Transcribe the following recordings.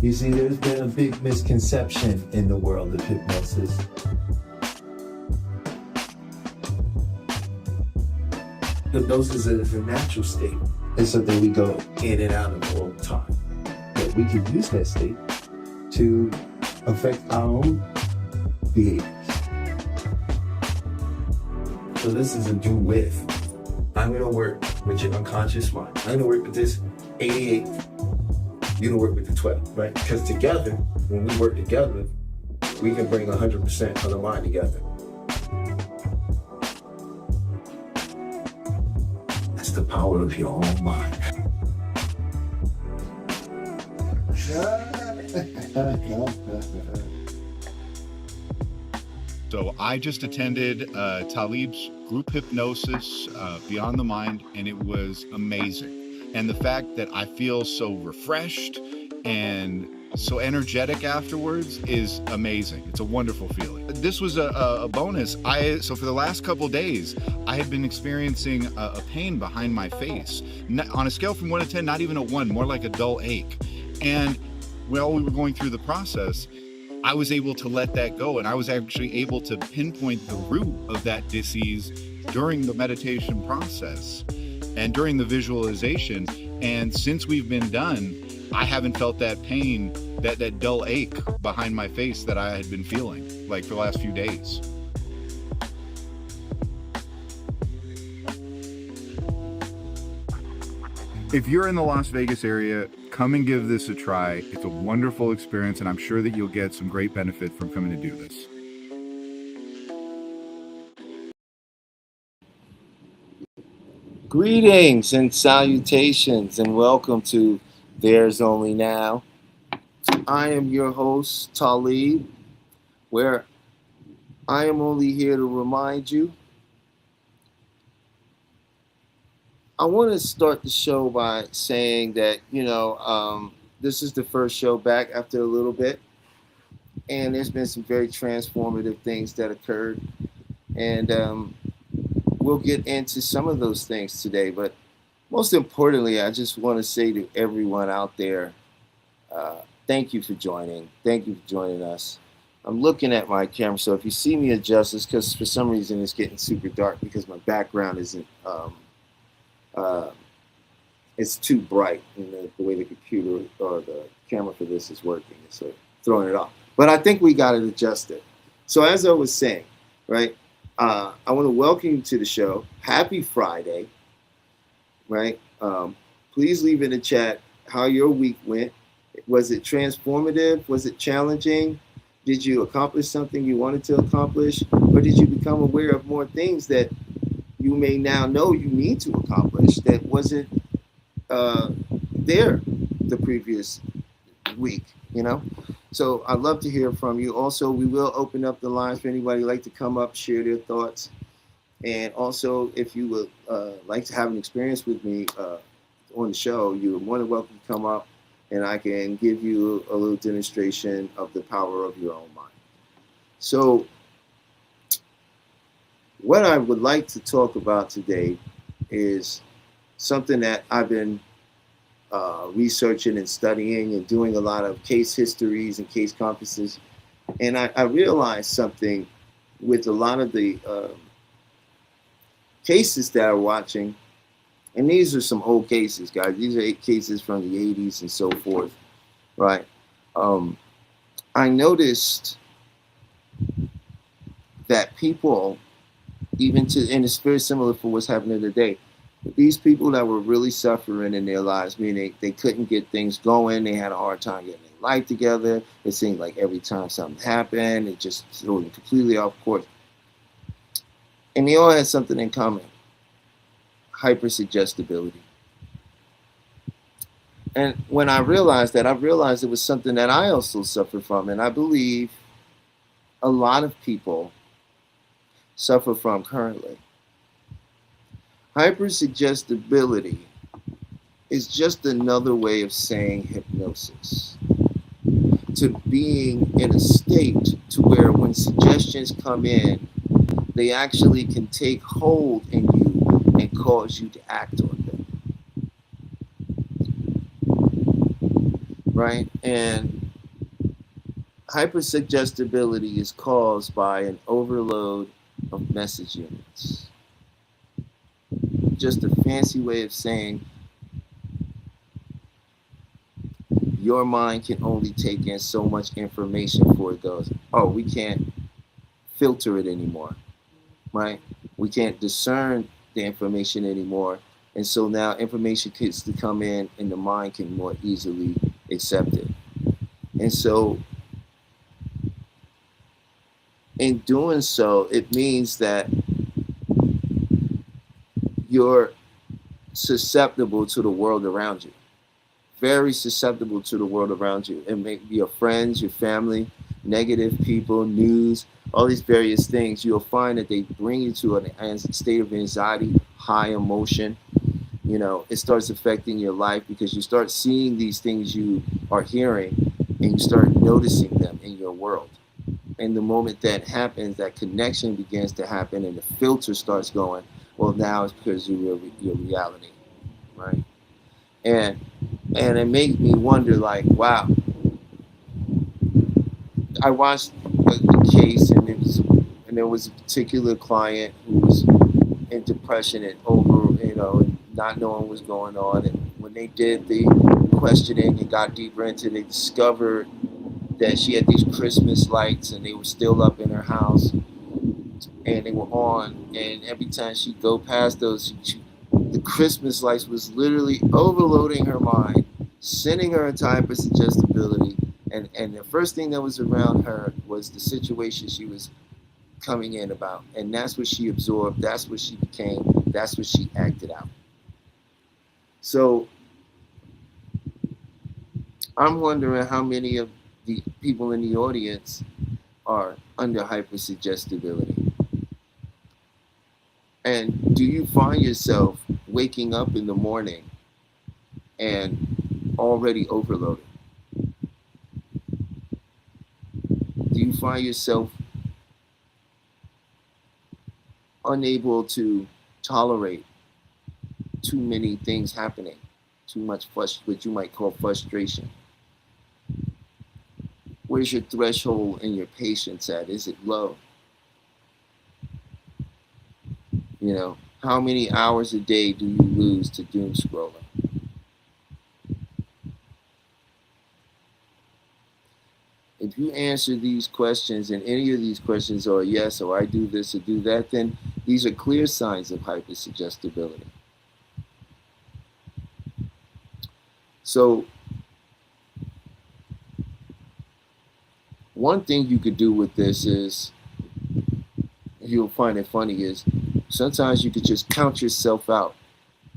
You see, there's been a big misconception in the world of hypnosis. Hypnosis is a natural state. It's something we go in and out of all the time. But we can use that state to affect our own behaviors. So this is a do with. I'm gonna work with your unconscious mind. I'm gonna work with this 88. You're gonna work with the 12, right? Because together, when we work together, we can bring 100% of the mind together. That's the power of your own mind. So I just attended Talib's group hypnosis, Beyond the Mind, and it was amazing. And the fact that I feel so refreshed and so energetic afterwards is amazing. It's a wonderful feeling. This was a bonus. So for the last couple of days, I had been experiencing a pain behind my face. On a scale from 1 to 10, not even a 1, more like a dull ache. And while we were going through the process, I was able to let that go, and I was actually able to pinpoint the root of that disease during the meditation process and during the visualization. And since we've been done, I haven't felt that pain, that dull ache behind my face that I had been feeling like for the last few days. If you're in the Las Vegas area, come and give this a try. It's a wonderful experience, and I'm sure that you'll get some great benefit from coming to do this. Greetings and salutations, and welcome to There's Only Now. I am your host, Talib, where I am only here to remind you. I want to start the show by saying that, this is the first show back after a little bit, and there's been some very transformative things that occurred, and we'll get into some of those things today. But most importantly, I just want to say to everyone out there, thank you for joining. Thank you for joining us. I'm looking at my camera, so if you see me adjust, it's because for some reason it's getting super dark because my background isn't... it's too bright in the way the computer or the camera for this is working. So throwing it off. But I think we got it adjusted. So as I was saying, right, I want to welcome you to the show. Happy Friday, right? Please leave in the chat how your week went. Was it transformative? Was it challenging? Did you accomplish something you wanted to accomplish? Or did you become aware of more things that you may now know you need to accomplish that wasn't there the previous week, So I'd love to hear from you. Also, we will open up the lines for anybody who'd like to come up, share their thoughts. And also, if you would like to have an experience with me on the show, you're more than welcome to come up and I can give you a little demonstration of the power of your own mind. So what I would like to talk about today is something that I've been researching and studying and doing a lot of case histories and case conferences. And I realized something with a lot of the cases that I'm watching. And these are some old cases, guys. These are cases from the 80s and so forth, right? I noticed that people, and it's very similar for what's happening today. These people that were really suffering in their lives, meaning they couldn't get things going, they had a hard time getting their life together. It seemed like every time something happened, it just threw them completely off course. And they all had something in common: hypersuggestibility. And when I realized that, it was something that I also suffer from, and I believe a lot of people suffer from currently. Hypersuggestibility is just another way of saying hypnosis. To being in a state to where when suggestions come in, they actually can take hold in you and cause you to act on them. right? And hypersuggestibility is caused by an overload of message units. Just a fancy way of saying your mind can only take in so much information before it goes, oh, we can't filter it anymore, right? We can't discern the information anymore. And so now information gets to come in and the mind can more easily accept it. And so in doing so, it means that you're susceptible to the world around you, very susceptible to the world around you. It may be your friends, your family, negative people, news, all these various things. You'll find that they bring you to a state of anxiety, high emotion. You know, it starts affecting your life because you start seeing these things you are hearing and you start noticing them in your world. And the moment that happens, that connection begins to happen and the filter starts going, well, now it's because of your reality, right? And it made me wonder, like, wow. I watched a case, and there was a particular client who was in depression and and not knowing what's going on. And when they did the questioning and got deeper into it, they discovered that she had these Christmas lights, and they were still up in her house, and they were on. And every time she'd go past those, the Christmas lights was literally overloading her mind, sending her into hypersuggestibility. And the first thing that was around her was the situation she was coming in about. And that's what she absorbed. That's what she became. That's what she acted out. So I'm wondering how many of the people in the audience are under hypersuggestibility. And do you find yourself waking up in the morning and already overloaded? Do you find yourself unable to tolerate too many things happening, too much what you might call frustration? Where's your threshold in your patience at? Is it low? You know, how many hours a day do you lose to doom scrolling? If you answer these questions and any of these questions are yes, or I do this or do that, then these are clear signs of hypersuggestibility. So one thing you could do with this is, you'll find it funny, is sometimes you could just count yourself out.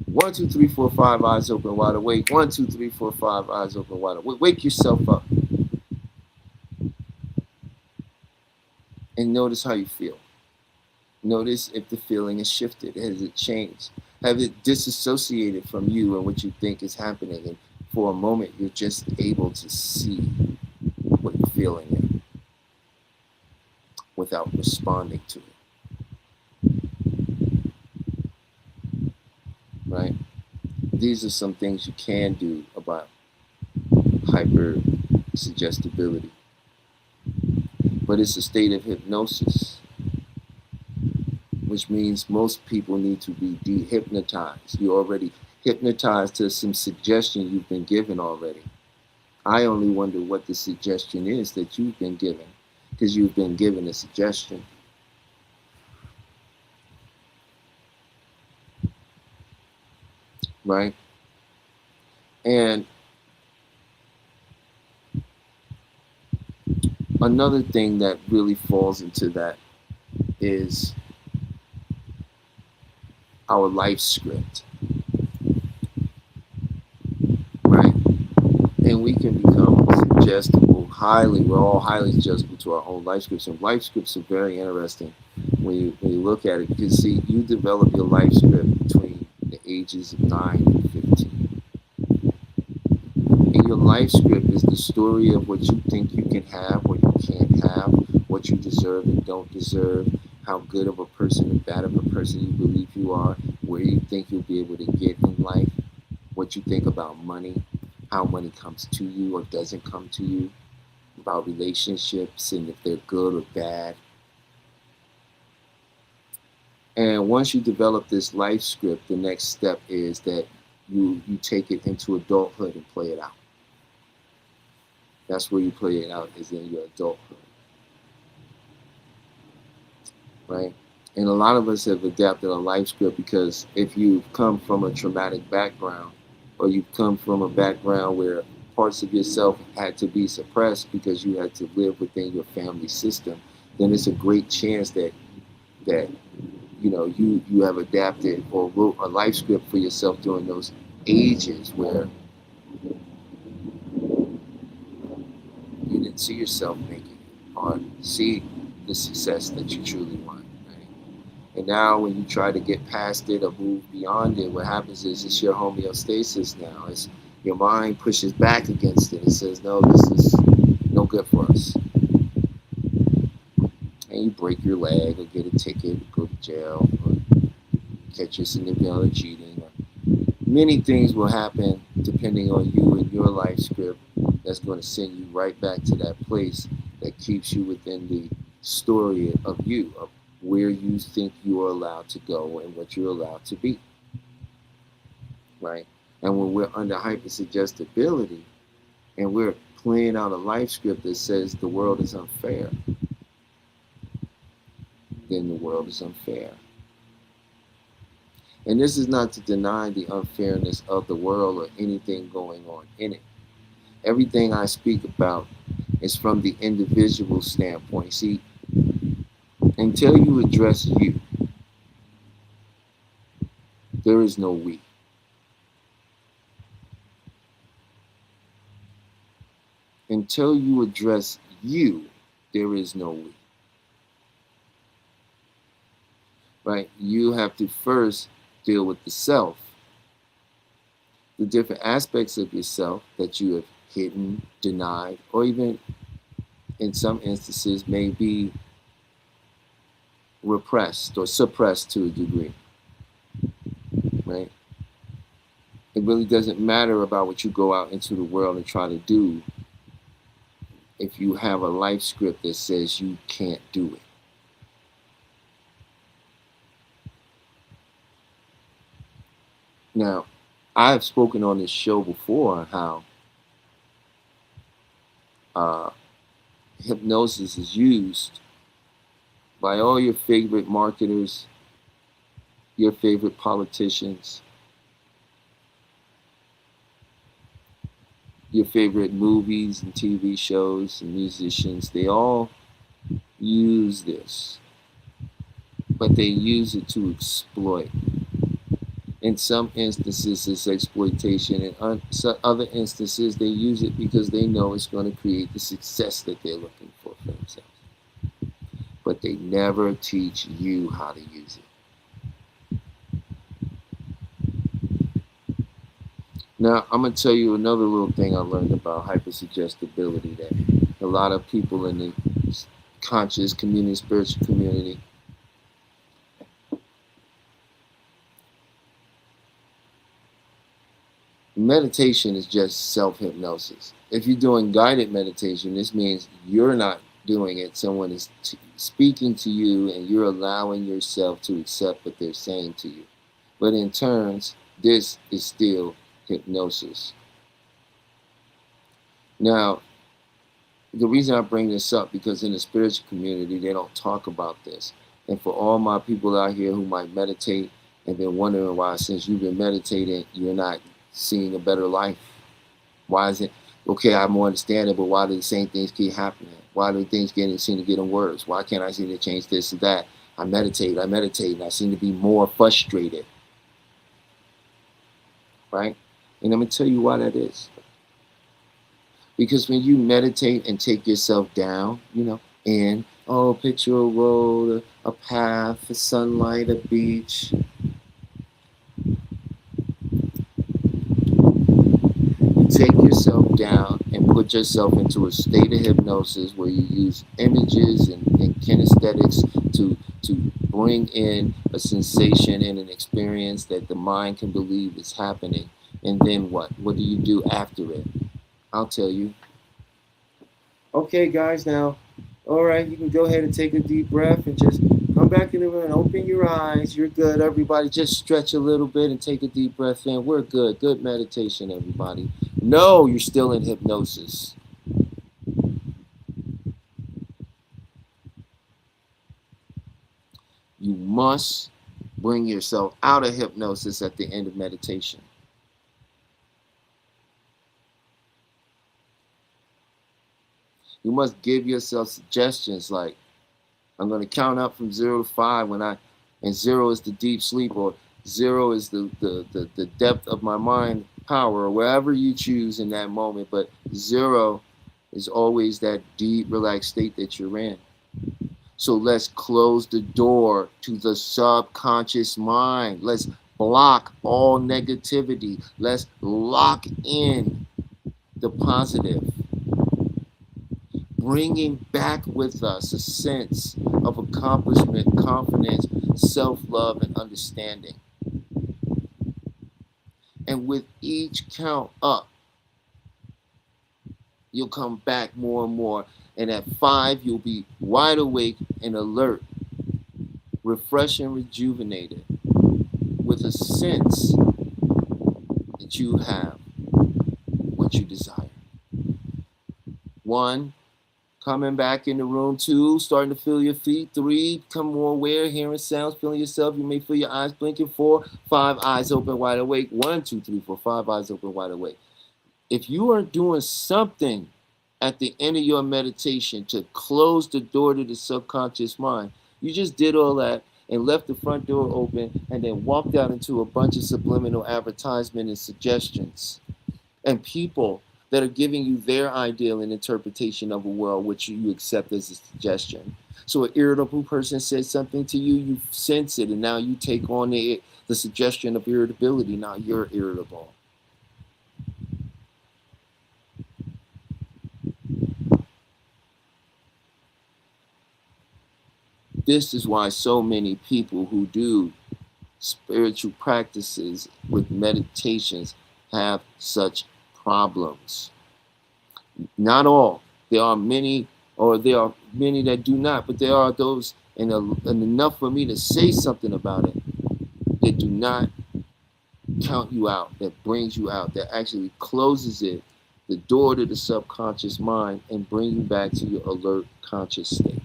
1, 2, 3, 4, 5, eyes open, wide awake. 1, 2, 3, 4, 5, eyes open, wide awake. Wake yourself up. And notice how you feel. Notice if the feeling has shifted. Has it changed? Have it disassociated from you and what you think is happening? And for a moment, you're just able to see what you're feeling without responding to it. Right? These are some things you can do about hypersuggestibility. But it's a state of hypnosis, which means most people need to be dehypnotized. You're already hypnotized to some suggestion you've been given already. I only wonder what the suggestion is that you've been given, because you've been given a suggestion. Right? And another thing that really falls into that is our life script, right? And we can become suggestible, we're all highly suggestible to our own life scripts. And life scripts are very interesting when you look at it. You can see you develop your life script between the ages of 9 and 15. And your life script is the story of what you think you can have, what you can't have, what you deserve and don't deserve, how good of a person or bad of a person you believe you are, where you think you'll be able to get in life, what you think about money, how money comes to you or doesn't come to you, about relationships and if they're good or bad. And once you develop this life script, the next step is that you take it into adulthood and play it out. That's where you play it out, is in your adulthood. Right? And a lot of us have adapted a life script because if you've come from a traumatic background, or you've come from a background where parts of yourself had to be suppressed because you had to live within your family system, then it's a great chance that you have adapted or wrote a life script for yourself during those ages where you didn't see yourself making it or see the success that you truly want. Right? And now when you try to get past it or move beyond it, what happens is it's your homeostasis now. It's your mind pushes back against it and says, no, this is no good for us. And you break your leg or get a ticket, or go to jail, or catch your significant other cheating. Many things will happen depending on you and your life script that's going to send you right back to that place that keeps you within the story of you, of where you think you are allowed to go and what you're allowed to be. Right? And when we're under hypersuggestibility and we're playing out a life script that says the world is unfair, then the world is unfair. And this is not to deny the unfairness of the world or anything going on in it. Everything I speak about is from the individual standpoint. See, until you address you, there is no we. Until you address you, there is no we. Right? You have to first deal with the self, the different aspects of yourself that you have hidden, denied, or even in some instances may be repressed or suppressed to a degree. Right? It really doesn't matter about what you go out into the world and try to do if you have a life script that says you can't do it. Now, I've spoken on this show before on how hypnosis is used by all your favorite marketers, your favorite politicians, your favorite movies and TV shows and musicians. They all use this, but they use it to exploit. In some instances, it's exploitation. In other instances, they use it because they know it's going to create the success that they're looking for themselves. But they never teach you how to use it. Now, I'm going to tell you another little thing I learned about hypersuggestibility that a lot of people in the conscious community, spiritual community, meditation is just self-hypnosis. If you're doing guided meditation, this means you're not doing it. Someone is speaking to you and you're allowing yourself to accept what they're saying to you. But in turns, this is still hypnosis. Now, the reason I bring this up, because in the spiritual community, they don't talk about this. And for all my people out here who might meditate and been wondering why, since you've been meditating, you're not seeing a better life. Why is it? Okay, I more understand it, but why do the same things keep happening? Why do things seem to get worse? Why can't I seem to change this or that? I meditate, and I seem to be more frustrated. Right? And I'm going to tell you why that is. Because when you meditate and take yourself down, and picture a road, a path, a sunlight, a beach. Take yourself down and put yourself into a state of hypnosis where you use images and kinesthetics to bring in a sensation and an experience that the mind can believe is happening. And then what? What do you do after it? I'll tell you. Okay, guys, now, all right, you can go ahead and take a deep breath and just come back in the room and open your eyes. You're good, everybody. Just stretch a little bit and take a deep breath in. We're good. Good meditation, everybody. No, you're still in hypnosis. You must bring yourself out of hypnosis at the end of meditation. You must give yourself suggestions like, I'm going to count up from 0 to 5 and 0 is the deep sleep, or 0 is the depth of my mind power, or wherever you choose in that moment. But 0 is always that deep, relaxed state that you're in. So let's close the door to the subconscious mind. Let's block all negativity. Let's lock in the positive. Bringing back with us a sense of accomplishment, confidence, self-love, and understanding. And with each count up, you'll come back more and more. And at 5, you'll be wide awake and alert, refreshed and rejuvenated, with a sense that you have what you desire. 1, coming back in the room. 2, starting to feel your feet. 3, become more aware, hearing sounds, feeling yourself. You may feel your eyes blinking. 4, 5, eyes open, wide awake. 1, 2, 3, 4, 5, eyes open, wide awake. If you are doing something at the end of your meditation to close the door to the subconscious mind, you just did all that and left the front door open and then walked out into a bunch of subliminal advertisement and suggestions and people that are giving you their ideal and interpretation of a world which you accept as a suggestion. So an irritable person says something to you, you sense it, and now you take on the suggestion of irritability. Now you're irritable. This is why so many people who do spiritual practices with meditations have such problems. Not all. There are many that do not, but there are those, and enough for me to say something about it, that do not count you out, that brings you out, that actually closes it, the door to the subconscious mind, and bring you back to your alert, conscious state.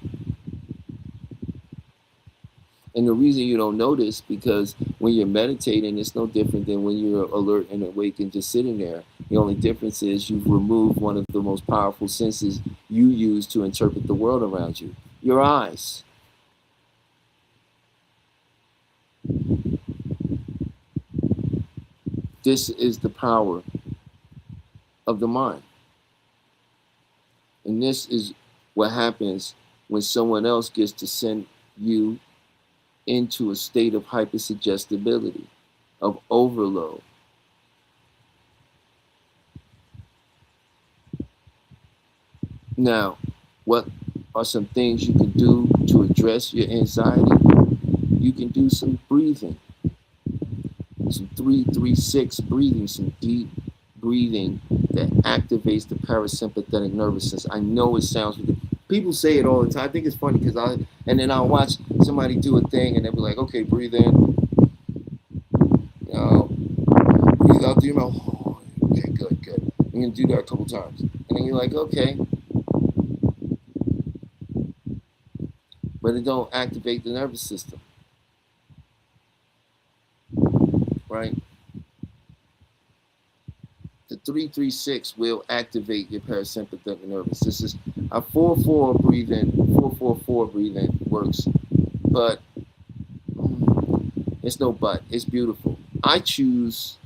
And the reason you don't notice, because when you're meditating, it's no different than when you're alert and awake and just sitting there. The only difference is you've removed one of the most powerful senses you use to interpret the world around you, your eyes. This is the power of the mind. And this is what happens when someone else gets to send you into a state of hypersuggestibility, of overload. Now, what are some things you can do to address your anxiety? You can do some breathing, some 3-3-6 breathing, some deep breathing that activates the parasympathetic nervous system. I know it sounds ridiculous. People say it all the time. I think it's funny because I'll watch somebody do a thing and they'll be like, okay, breathe in, breathe out through your mouth. Oh, okay, good. I'm gonna do that a couple times, and then you're like, okay, but it don't activate the nervous system, right? The 3-3-6 will activate your parasympathetic nervous. This is a 4-4 breathing. 4-4-4 breathing works, but it's no but. It's beautiful. I choose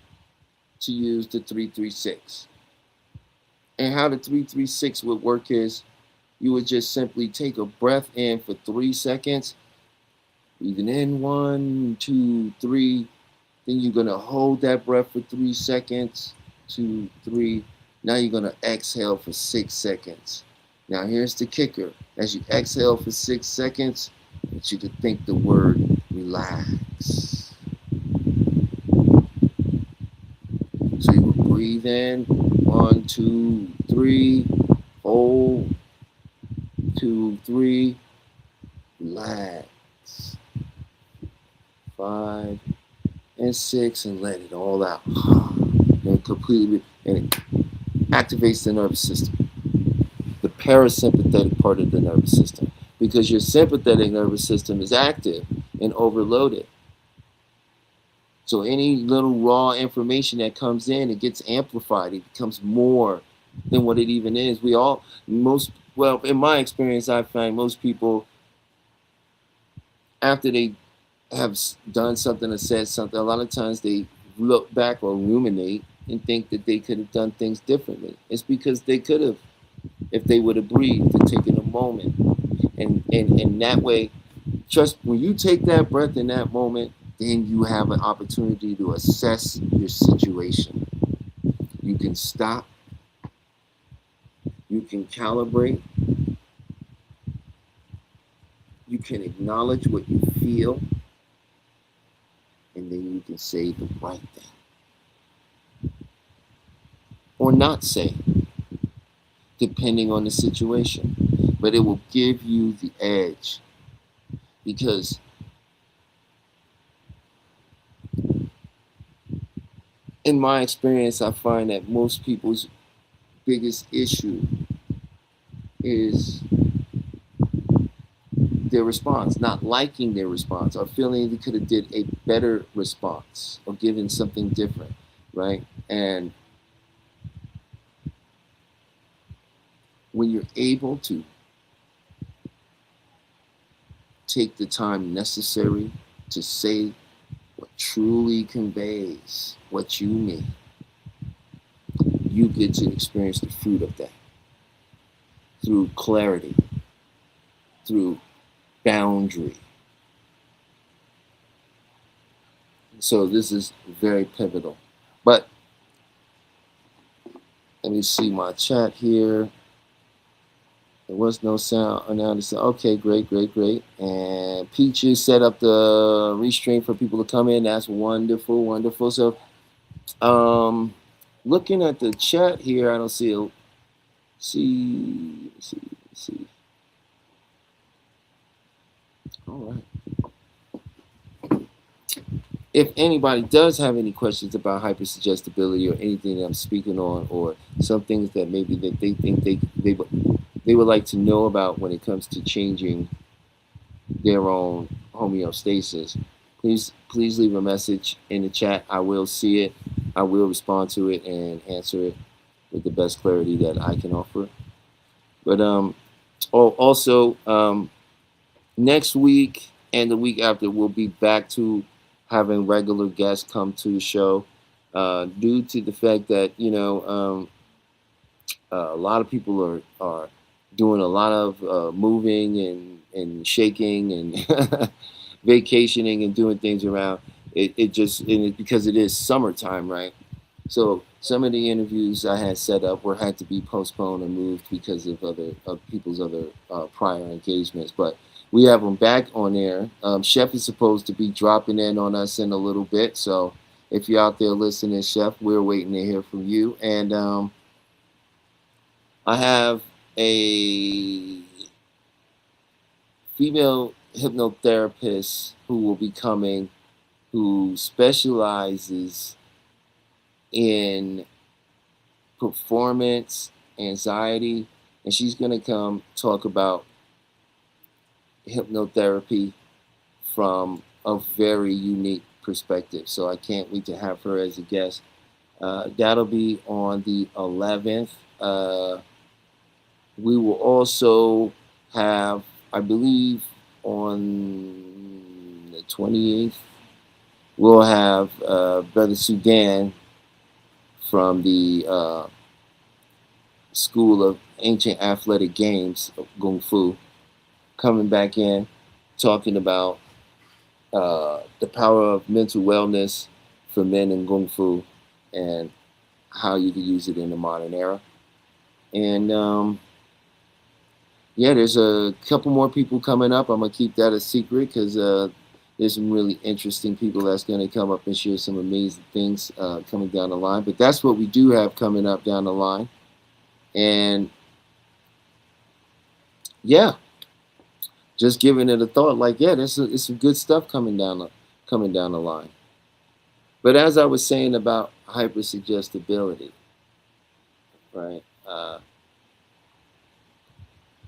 to use the 3-3-6. And how the 3-3-6 would work is you would just simply take a breath in for 3 seconds, breathing in 1, 2, 3. Then you're gonna hold that breath for 3 seconds. 2, 3. Now you're going to exhale for 6 seconds. Now here's the kicker. As you exhale for 6 seconds, I want you to think the word relax. So breathe in. 1, 2, 3. Hold. 2, 3. Relax. 5 and 6, and let it all out. And completely, and it activates the nervous system, the parasympathetic part of the nervous system, because your sympathetic nervous system is active and overloaded. So any little raw information that comes in, it gets amplified. It becomes more than what it even is. Well, in my experience, I find most people, after they have done something or said something, a lot of times they look back or ruminate and think that they could have done things differently. It's because they could have, if they would have breathed and taken a moment. And that way, just when you take that breath in that moment, then you have an opportunity to assess your situation. You can stop. You can calibrate. You can acknowledge what you feel. And then you can say the right thing. Or not say, depending on the situation. But it will give you the edge. Because in my experience, I find that most people's biggest issue is their response, not liking their response, or feeling they could have did a better response or given something different, right? And when you're able to take the time necessary to say what truly conveys what you mean, you get to experience the fruit of that through clarity, through boundary. So this is very pivotal. But let me see my chat here. There was no sound. Okay, great. And Peaches set up the restream for people to come in. That's wonderful. So, looking at the chat here, I don't see a. See. All right. If anybody does have any questions about hypersuggestibility or anything that I'm speaking on, or some things that maybe that they think they would like to know about when it comes to changing their own homeostasis, please leave a message in the chat. I will see it. I will respond to it and answer it with the best clarity that I can offer. But also next week and the week after, we'll be back to having regular guests come to the show, due to the fact that a lot of people are doing a lot of moving and shaking and vacationing and doing things around. Because it is summertime, right? So some of the interviews I had set up had to be postponed and moved because of people's other prior engagements. But we have them back on air. Chef is supposed to be dropping in on us in a little bit. So if you're out there listening, Chef, we're waiting to hear from you. And I have a female hypnotherapist who will be coming, who specializes in performance anxiety, and she's going to come talk about hypnotherapy from a very unique perspective. So I can't wait to have her as a guest. That'll be on the 11th. We will also have, I believe, on the 28th, we'll have Brother Sudan from the School of Ancient Athletic Games of Kung Fu coming back in, talking about the power of mental wellness for men in Kung Fu and how you can use it in the modern era. And there's a couple more people coming up. I'm going to keep that a secret because There's some really interesting people that's going to come up and share some amazing things coming down the line. But that's what we do have coming up down the line. And yeah, just giving it a thought, like, yeah, it's some good stuff coming down the line. But as I was saying about hypersuggestibility, right?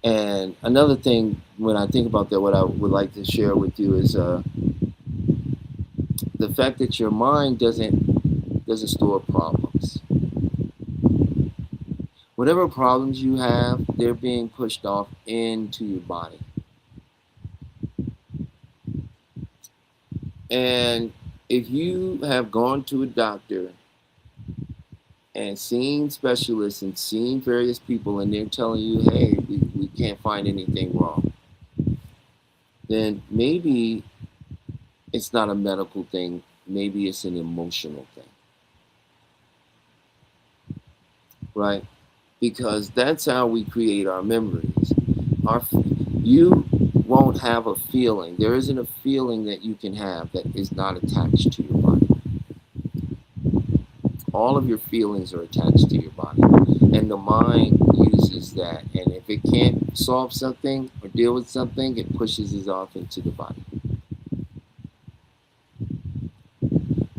And another thing, when I think about that, what I would like to share with you is the fact that your mind doesn't store problems. Whatever problems you have, they're being pushed off into your body. And if you have gone to a doctor and seen specialists and seen various people and they're telling you, hey, we can't find anything wrong, then maybe it's not a medical thing. Maybe it's an emotional thing, right? Because that's how we create our memories. You won't have a feeling. There isn't a feeling that you can have that is not attached to your body. All of your feelings are attached to your body. And the mind uses that. And if it can't solve something or deal with something, it pushes it off into the body.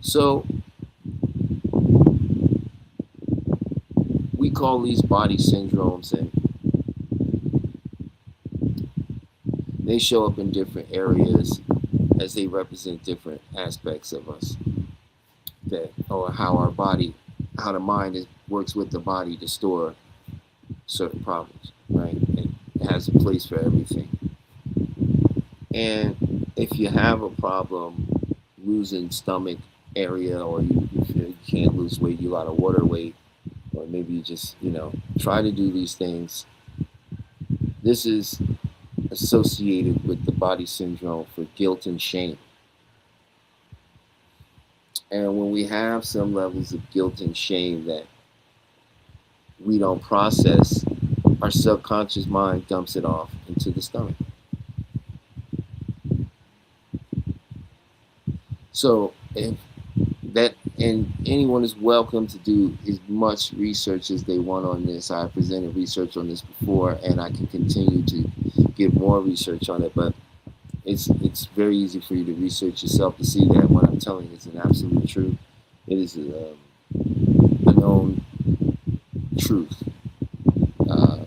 So we call these body syndromes, and they show up in different areas as they represent different aspects of us, or how the mind works with the body to store certain problems, right? It has a place for everything. And if you have a problem losing stomach area, or you feel you can't lose weight, you got a water weight, or maybe you just, try to do these things, this is associated with the body syndrome for guilt and shame. And when we have some levels of guilt and shame that we don't process, our subconscious mind dumps it off into the stomach. So and anyone is welcome to do as much research as they want on this. I presented research on this before, and I can continue to give more research on it, but it's very easy for you to research yourself to see that what I'm telling you is an absolute truth. It is a known truth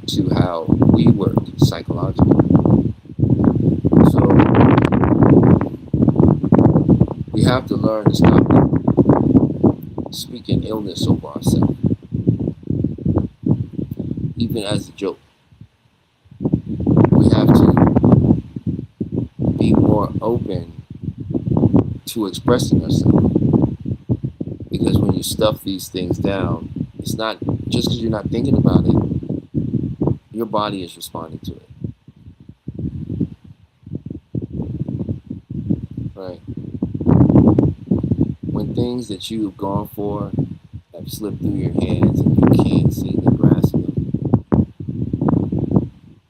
to how we work psychologically. So we have to learn to stop speaking illness over ourselves, even as a joke. We have to be more open to expressing ourselves, because when you stuff these things down, it's not just because you're not thinking about it, your body is responding to it, right? When things that you have gone for have slipped through your hands and you can't seem to grasp them,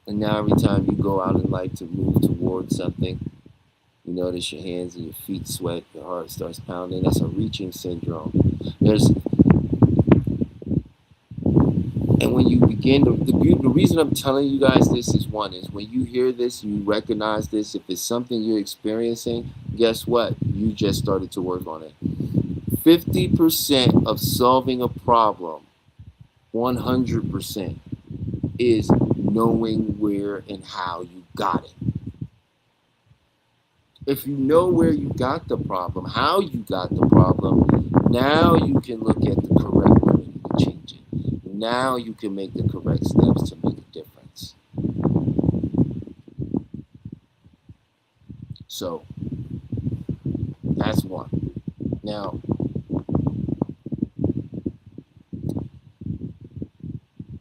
and now every time you go out in life to move towards something, you notice your hands and your feet sweat, your heart starts pounding. That's a reaching syndrome. And when you begin to, the reason I'm telling you guys this is, one, is when you hear this, you recognize this, if it's something you're experiencing, guess what? You just started to work on it. 50% of solving a problem, 100%, is knowing where and how you got it. If you know where you got the problem, how you got the problem, now you can look at the correct remedy to change it. Now you can make the correct steps to make a difference. So that's one. Now,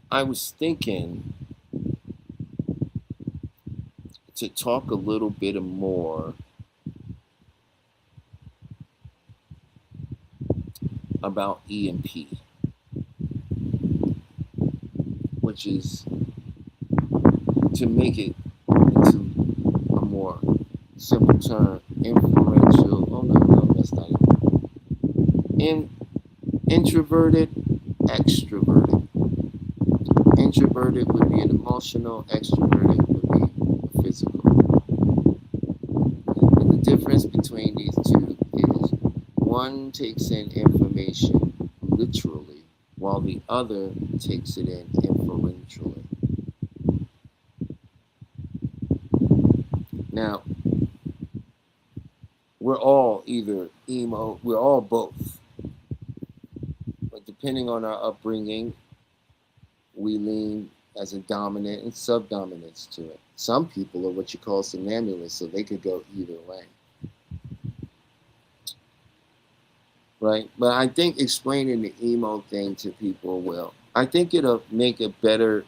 I was thinking to talk a little bit more about EMP, which is, to make it into a more simple term, inferential. Oh no, that's not it. Introverted, extroverted. Introverted would be an emotional, extroverted would be a physical. And the difference between these two is one takes in information literally, while the other takes it in inferentially. Now, we're all either emo, we're all both. But depending on our upbringing, we lean as a dominant and subdominance to it. Some people are what you call somnambulists, so they could go either way. Right? But I think explaining the emo thing to people will, I think it'll make it better,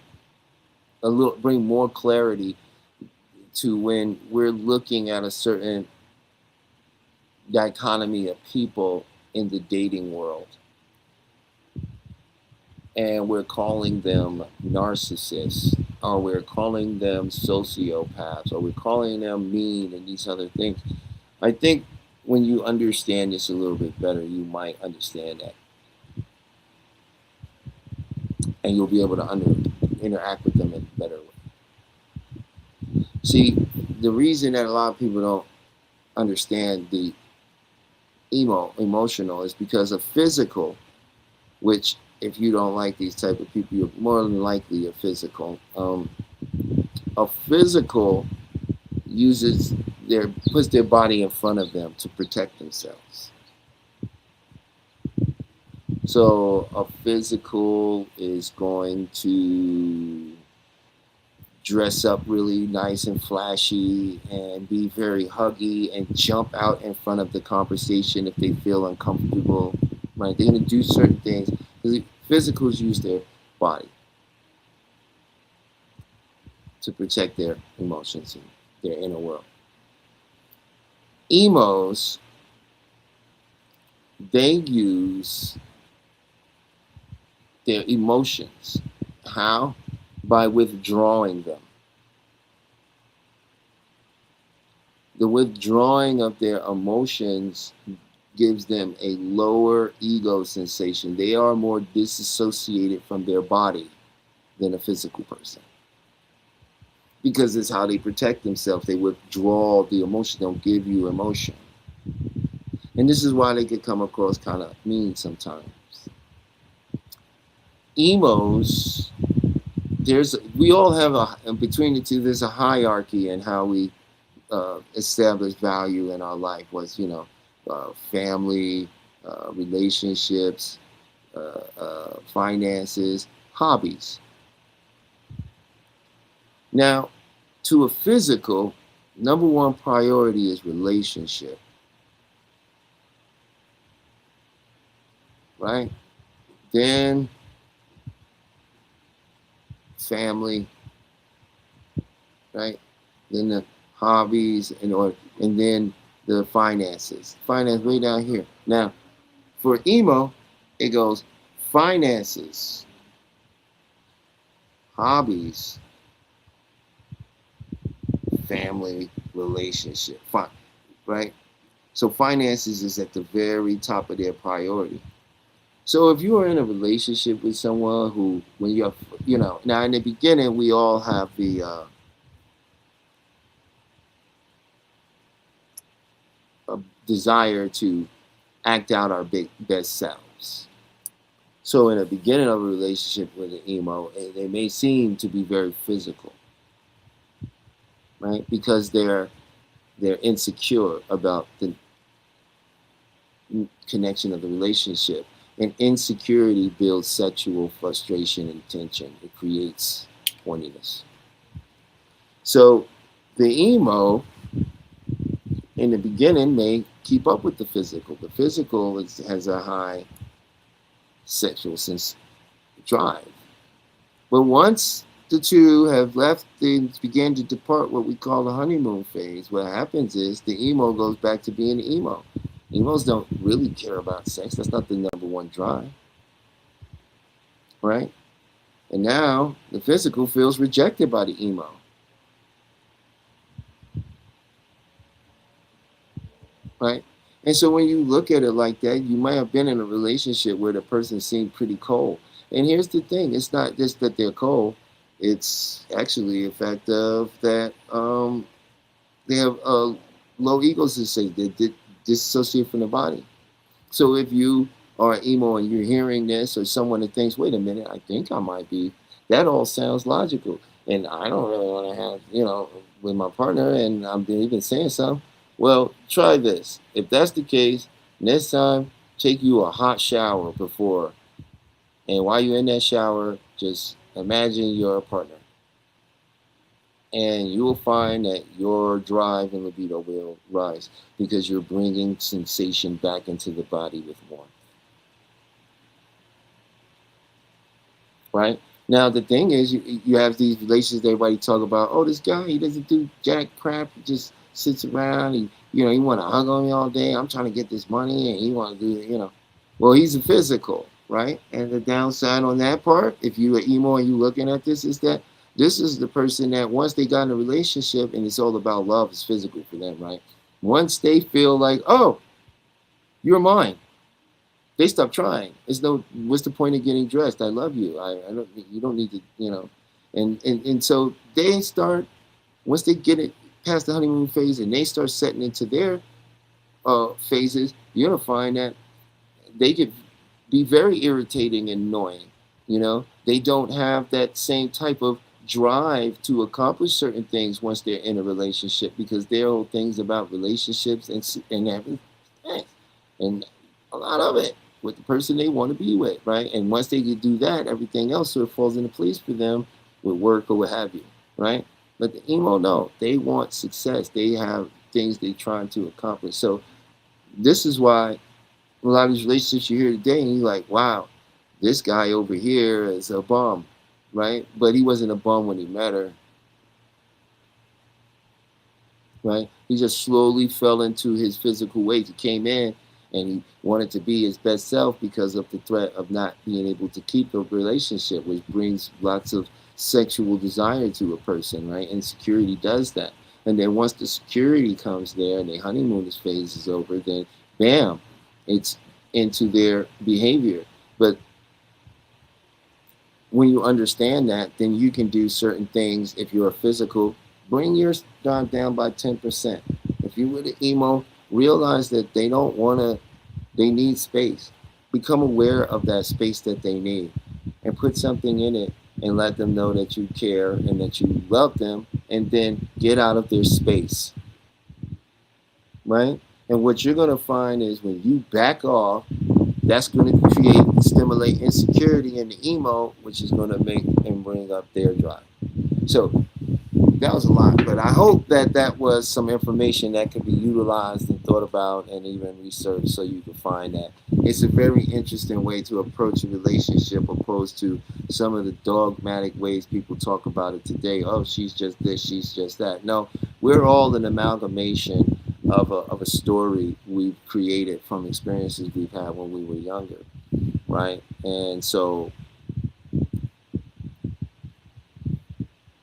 bring more clarity to when we're looking at a certain dichotomy of people in the dating world. And we're calling them narcissists, or we're calling them sociopaths, or we're calling them mean and these other things. I think when you understand this a little bit better, you might understand that. And you'll be able to interact with them in a better way. See, the reason that a lot of people don't understand the emotional is because of physical, which if you don't like these type of people, you're more than likely a physical. A physical puts their body in front of them to protect themselves. So a physical is going to dress up really nice and flashy and be very huggy and jump out in front of the conversation if they feel uncomfortable. Right? They're going to do certain things. Physicals use their body to protect their emotions and their inner world. Emos, they use their emotions. How? By withdrawing them. The withdrawing of their emotions gives them a lower ego sensation. They are more disassociated from their body than a physical person. Because it's how they protect themselves. They withdraw the emotion, don't give you emotion. And this is why they could come across kind of mean sometimes. Emos, we all have between the two, there's a hierarchy in how we establish value in our life. Was, family, relationships, finances, hobbies. Now, to a physical, number one priority is relationship. Right? Then family, right? Then the hobbies and then the finances. Finance way down here. Now, for emo, it goes finances, hobbies, family, relationship. Fine, right? So finances is at the very top of their priority. So if you are in a relationship with someone who, when you're, now in the beginning, we all have the a desire to act out our best selves. So in the beginning of a relationship with an emo, they may seem to be very physical, right? Because they're insecure about the connection of the relationship. And insecurity builds sexual frustration and tension. It creates horniness. So the emo, in the beginning, may keep up with the physical. The physical has a high sexual sense drive. But once the two have left and began to depart what we call the honeymoon phase, what happens is the emo goes back to being emo. Emos don't really care about sex. That's not the number one drive. Right? And now the physical feels rejected by the emo. right? And so when you look at it like that, you might have been in a relationship where the person seemed pretty cold. And here's the thing: it's not just that they're cold; it's actually a fact of that they have low egos, to say they disassociate from the body. So if you are emo and you're hearing this, or someone that thinks, "Wait a minute, I think I might be," that all sounds logical, and I don't really want to have, with my partner, and I'm even saying something. Well, try this. If that's the case, next time take you a hot shower before, and while you're in that shower, just imagine your partner, and you will find that your drive and libido will rise because you're bringing sensation back into the body with warmth. Right? Now the thing is, you have these relationships. Everybody talk about, oh, this guy, he doesn't do jack crap. He just sits around. He want to hug on me all day. I'm trying to get this money, and he want to do. Well, he's a physical, right? And the downside on that part, if you are emo and you looking at this, is that this is the person that once they got in a relationship, and it's all about love, is physical for them, right? Once they feel like, oh, you're mine, they stop trying. It's no, what's the point of getting dressed? I love you. I don't. You don't need to. And so they start, once they get it past the honeymoon phase and they start setting into their phases. You're gonna find that they could be very irritating and annoying. They don't have that same type of drive to accomplish certain things once they're in a relationship, because their whole things about relationships and having sex, and a lot of it with the person they want to be with, right? And once they can do that, everything else sort of falls into place for them with work or what have you, right? But the emo, no, they want success. They have things they're trying to accomplish. So this is why a lot of these relationships you hear today, and you're like, wow, this guy over here is a bum, right? But he wasn't a bum when he met her, right? He just slowly fell into his physical ways. He came in and he wanted to be his best self because of the threat of not being able to keep a relationship, which brings lots of sexual desire to a person, right? And security does that. And then once the security comes there and the honeymoon phase is over, then bam, it's into their behavior. But when you understand that, then you can do certain things. If you're a physical, bring your drive down by 10%. If you were the emo, realize that they don't want to, they need space. Become aware of that space that they need and put something in it and let them know that you care and that you love them, and then get out of their space, right? And what you're going to find is when you back off, that's going to create and stimulate insecurity in the emo, which is going to make and bring up their drive. So that was a lot, but I hope that that was some information that could be utilized and thought about and even researched, so you can find that it's a very interesting way to approach a relationship, opposed to some of the dogmatic ways people talk about it today. Oh, she's just this, she's just that. No, we're all an amalgamation of a story we've created from experiences we've had when we were younger, right? And so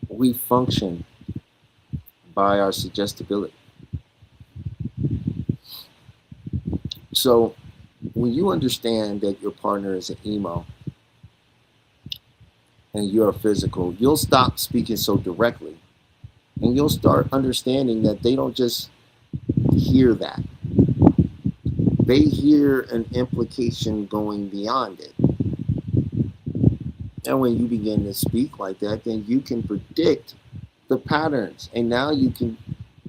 we function by our suggestibility. So when you understand that your partner is an emo and you're a physical, you'll stop speaking so directly, and you'll start understanding that they don't just hear that. They hear an implication going beyond it. And when you begin to speak like that, then you can predict the patterns. And now you can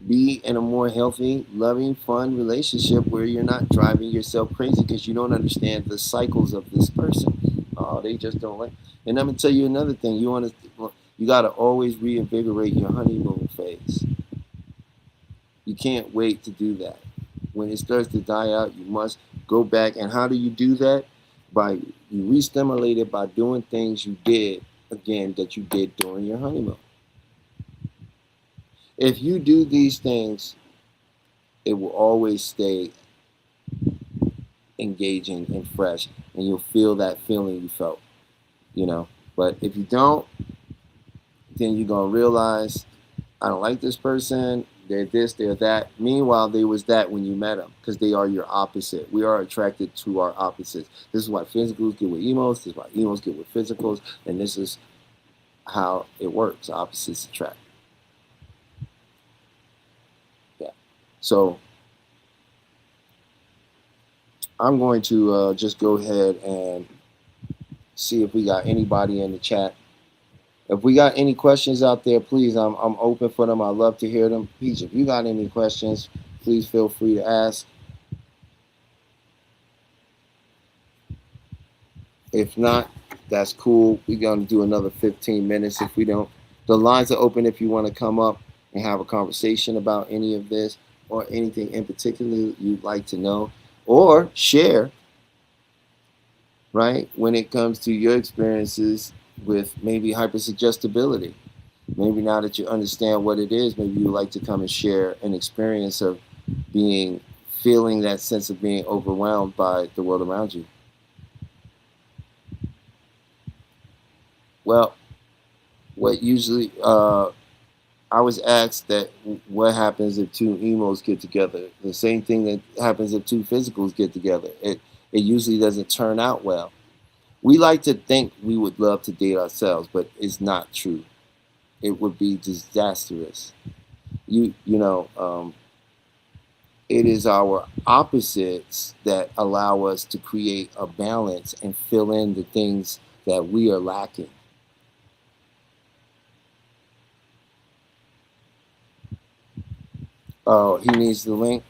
be in a more healthy, loving, fun relationship where you're not driving yourself crazy because you don't understand the cycles of this person. Oh, they just don't like. And I'm gonna tell you another thing. You got to always reinvigorate your honeymoon phase. You can't wait to do that. When it starts to die out, you must go back. And how do you do that? By you re-stimulate it by doing things you did again that you did during your honeymoon. If you do these things, it will always stay engaging and fresh, and you'll feel that feeling you felt, But if you don't, then you're gonna realize, I don't like this person. they're this, they're that. Meanwhile, they was that when you met them, because they are your opposite. We are attracted to our opposites. This is why physicals get with emos. This is why emos get with physicals, and this is how it works. Opposites attract. Yeah. So I'm going to just go ahead and see if we got anybody in the chat. If we got any questions out there, please, I'm open for them. I love to hear them. Peach, if you got any questions, please feel free to ask. If not, that's cool. We're going to do another 15 minutes. If we don't, the lines are open if you want to come up and have a conversation about any of this or anything in particular you'd like to know or share, right, when it comes to your experiences with maybe hypersuggestibility. Maybe now that you understand what it is, maybe you'd like to come and share an experience of feeling that sense of being overwhelmed by the world around you. Well, what usually, I was asked that what happens if two emos get together? The same thing that happens if two physicals get together. It usually doesn't turn out well. We like to think we would love to date ourselves, but it's not true. It would be disastrous. It is our opposites that allow us to create a balance and fill in the things that we are lacking. Oh, he needs the link?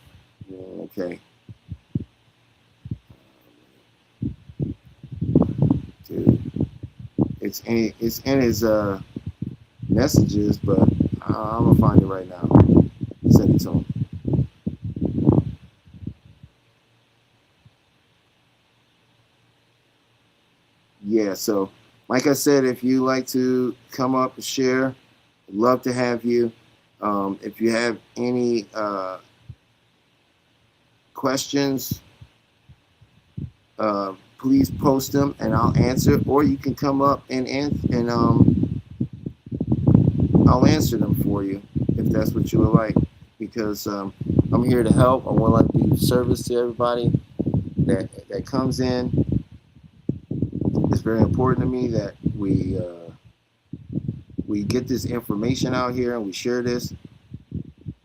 Okay. Dude. It's in his messages, but I'm gonna find it right now. Send it to him. Yeah, so like I said, if you like to come up and share, I'd love to have you. If you have any questions, please post them and I'll answer. Or you can come up and I'll answer them for you if that's what you would like. Because I'm here to help. I want to be of service to everybody that comes in. It's very important to me that we get this information out here and we share this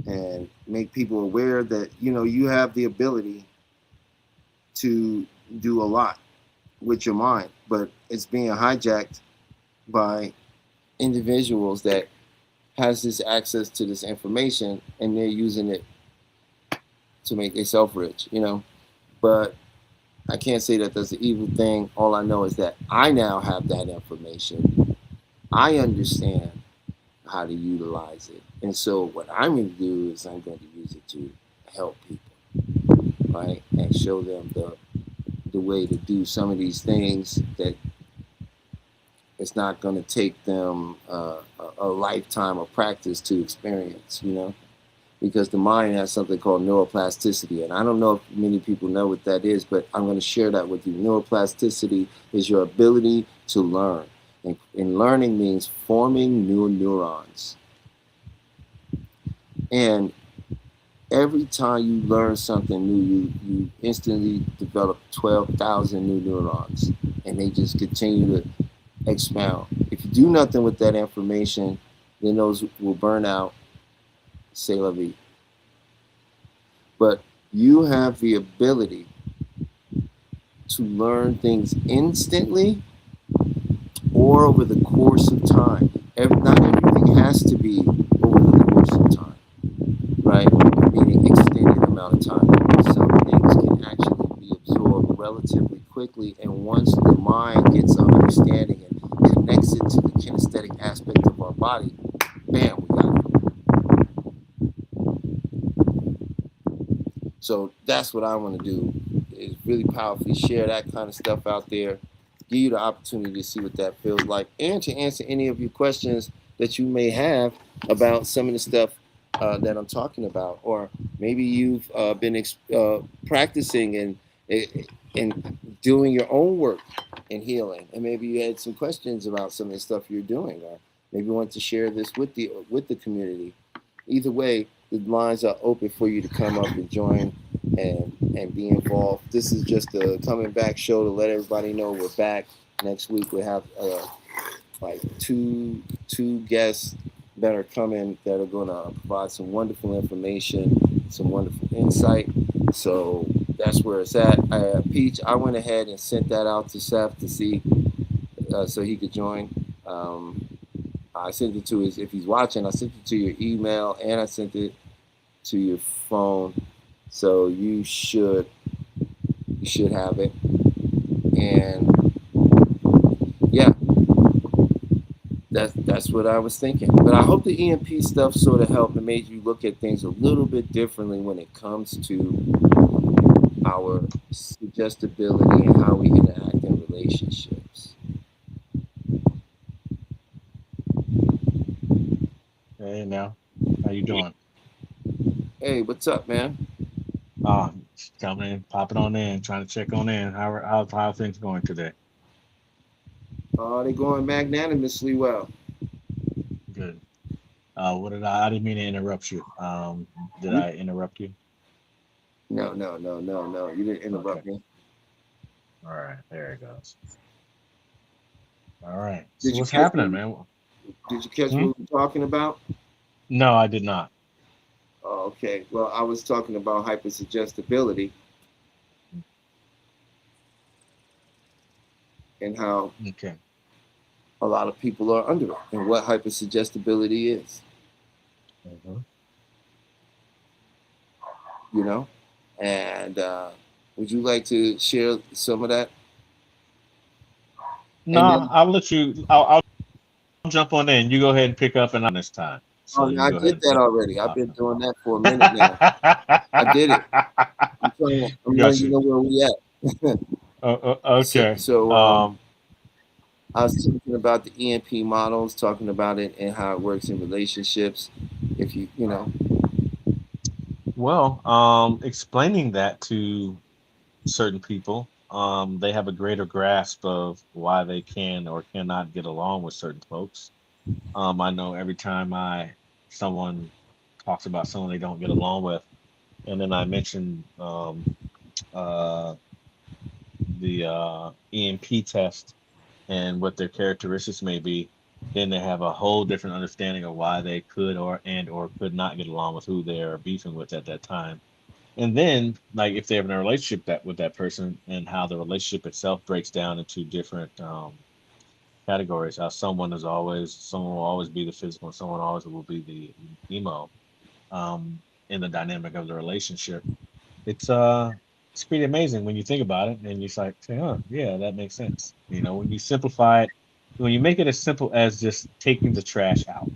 and make people aware that you have the ability to do a lot with your mind, but it's being hijacked by individuals that has this access to this information and they're using it to make themselves rich, But I can't say that that's an evil thing. All I know is that I now have that information. I understand how to utilize it. And so what I'm going to do is I'm going to use it to help people, right? And show them the way to do some of these things that it's not going to take them a lifetime of practice to experience, because the mind has something called neuroplasticity. And I don't know if many people know what that is, but I'm going to share that with you. Neuroplasticity is your ability to learn. And learning means forming new neurons. And every time you learn something new, you instantly develop 12,000 new neurons. And they just continue to expound. If you do nothing with that information, then those will burn out. C'est la vie. But you have the ability to learn things instantly or over the course of time. Not everything has to be over the course of time, right? Meaning extended amount of time. Some things can actually be absorbed relatively quickly, and once the mind gets an understanding and connects it to the kinesthetic aspect of our body, bam, we got it. So that's what I want to do, is really powerfully share that kind of stuff out there, give you the opportunity to see what that feels like, and to answer any of your questions that you may have about some of the stuff that I'm talking about. Or maybe you've been practicing and doing your own work in healing, and maybe you had some questions about some of the stuff you're doing, or maybe you want to share this with the community. either way, the lines are open for you to come up and join and be involved. This is just a coming back show to let everybody know we're back. Next week we have like two guests that are coming that are going to provide some wonderful information, some wonderful insight. So that's where it's at. Peach, I went ahead and sent that out to Seth to see so he could join. I sent it to his, if he's watching, I sent it to your email and I sent it to your phone. So you should have it. And yeah, that's what I was thinking. But I hope the EMP stuff sort of helped and made you look at things a little bit differently when it comes to our suggestibility and how we interact in relationships. Hey now, how you doing? Hey, what's up, man? Coming in, popping on in, trying to check on in. How are things going today? They're going magnanimously well. Good. What did I didn't mean to interrupt you. Did I interrupt you? No. You didn't interrupt Okay. me. All right. There it goes. All right. Did So you what's catch happening, what, man? did you catch Hmm? what we were talking about? No, I did not. Oh, okay. Well, I was talking about hypersuggestibility and how Okay. a lot of people are under it and what hypersuggestibility is, Mhm. you know? And would you like to share some of that? No, And then, I'll let you. I'll jump on in. You go ahead and pick up, and I'm this time. oh, So no, you I go ahead did and that pick. already. I've been Okay. doing that for a minute now. I did it. I'm Got letting you you. know where we at. so, Okay. so I was talking about the EMP models, talking about it and how it works in relationships. If you know, Well, explaining that to certain people, they have a greater grasp of why they can or cannot get along with certain folks. I know every time someone talks about someone they don't get along with, and then I mention uh, the EMP test and what their characteristics may be, then they have a whole different understanding of why they could or could not get along with who they're beefing with at that time. And then, like, if they have a relationship with that person, and how the relationship itself breaks down into different categories. How someone will always be the physical, and someone always will be the emo in the dynamic of the relationship. It's uh, it's pretty amazing when you think about it, and you like say, "Huh, yeah, that makes sense." When you simplify it, when you make it as simple as just taking the trash out,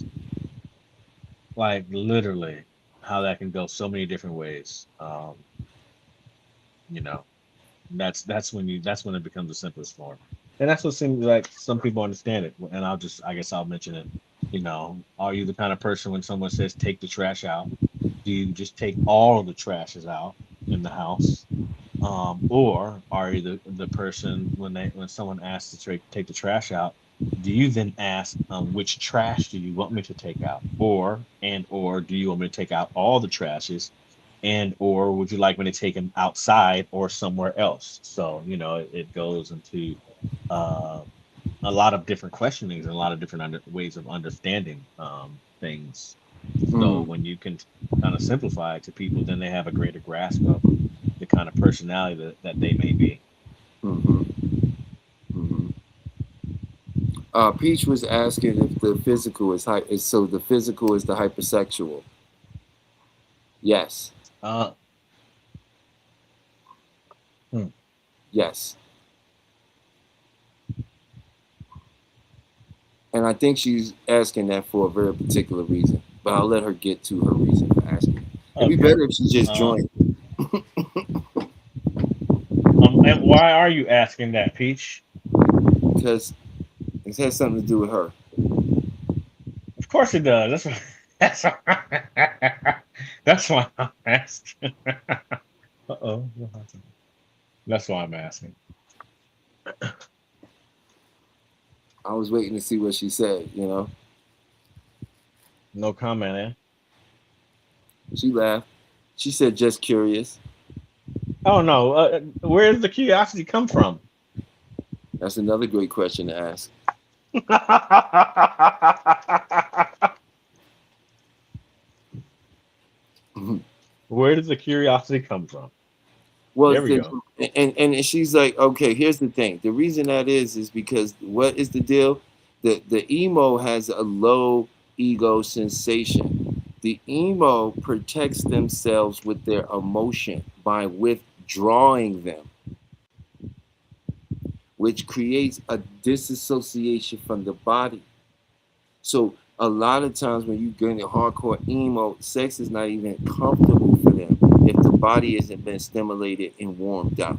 like literally, how that can go so many different ways. You know, that's when it becomes the simplest form, and that's what seems like some people understand it. And I guess I'll mention it. Are you the kind of person when someone says take the trash out, do you just take all of the trashes out in the house, or are you the person when someone asks to take the trash out, do you then ask, which trash do you want me to take out, or do you want me to take out all the trashes, and or would you like me to take them outside or somewhere else? So it goes into uh, a lot of different questionings and a lot of different ways of understanding things. So mm, when you can kind of simplify it to people, then they have a greater grasp of the kind of personality that they may be. hmm hmm Peach was asking if the physical so the physical is the hypersexual. Yes, Uh, hmm. yes, and I think she's asking that for a very particular reason. But I'll let her get to her reason for asking. It'd be Okay. better if she just Uh, joined and why are you asking that, Peach? because it has something to do with her. Of course it does. That's why, that's why I'm asking. Uh-oh. What happened? That's why I'm asking. I was waiting to see what she said. No comment, eh? She laughed. She said, "Just curious." Oh no, where does the curiosity come from? That's another great question to ask. Where does the curiosity come from? Well, There we go. and she's like, okay, here's the thing. The reason that is because what is the deal? The emo has a low ego sensation. The emo protects themselves with their emotion by withdrawing them, which creates a disassociation from the body. So a lot of times when you get into hardcore emo, sex is not even comfortable for them if the body hasn't been stimulated and warmed up.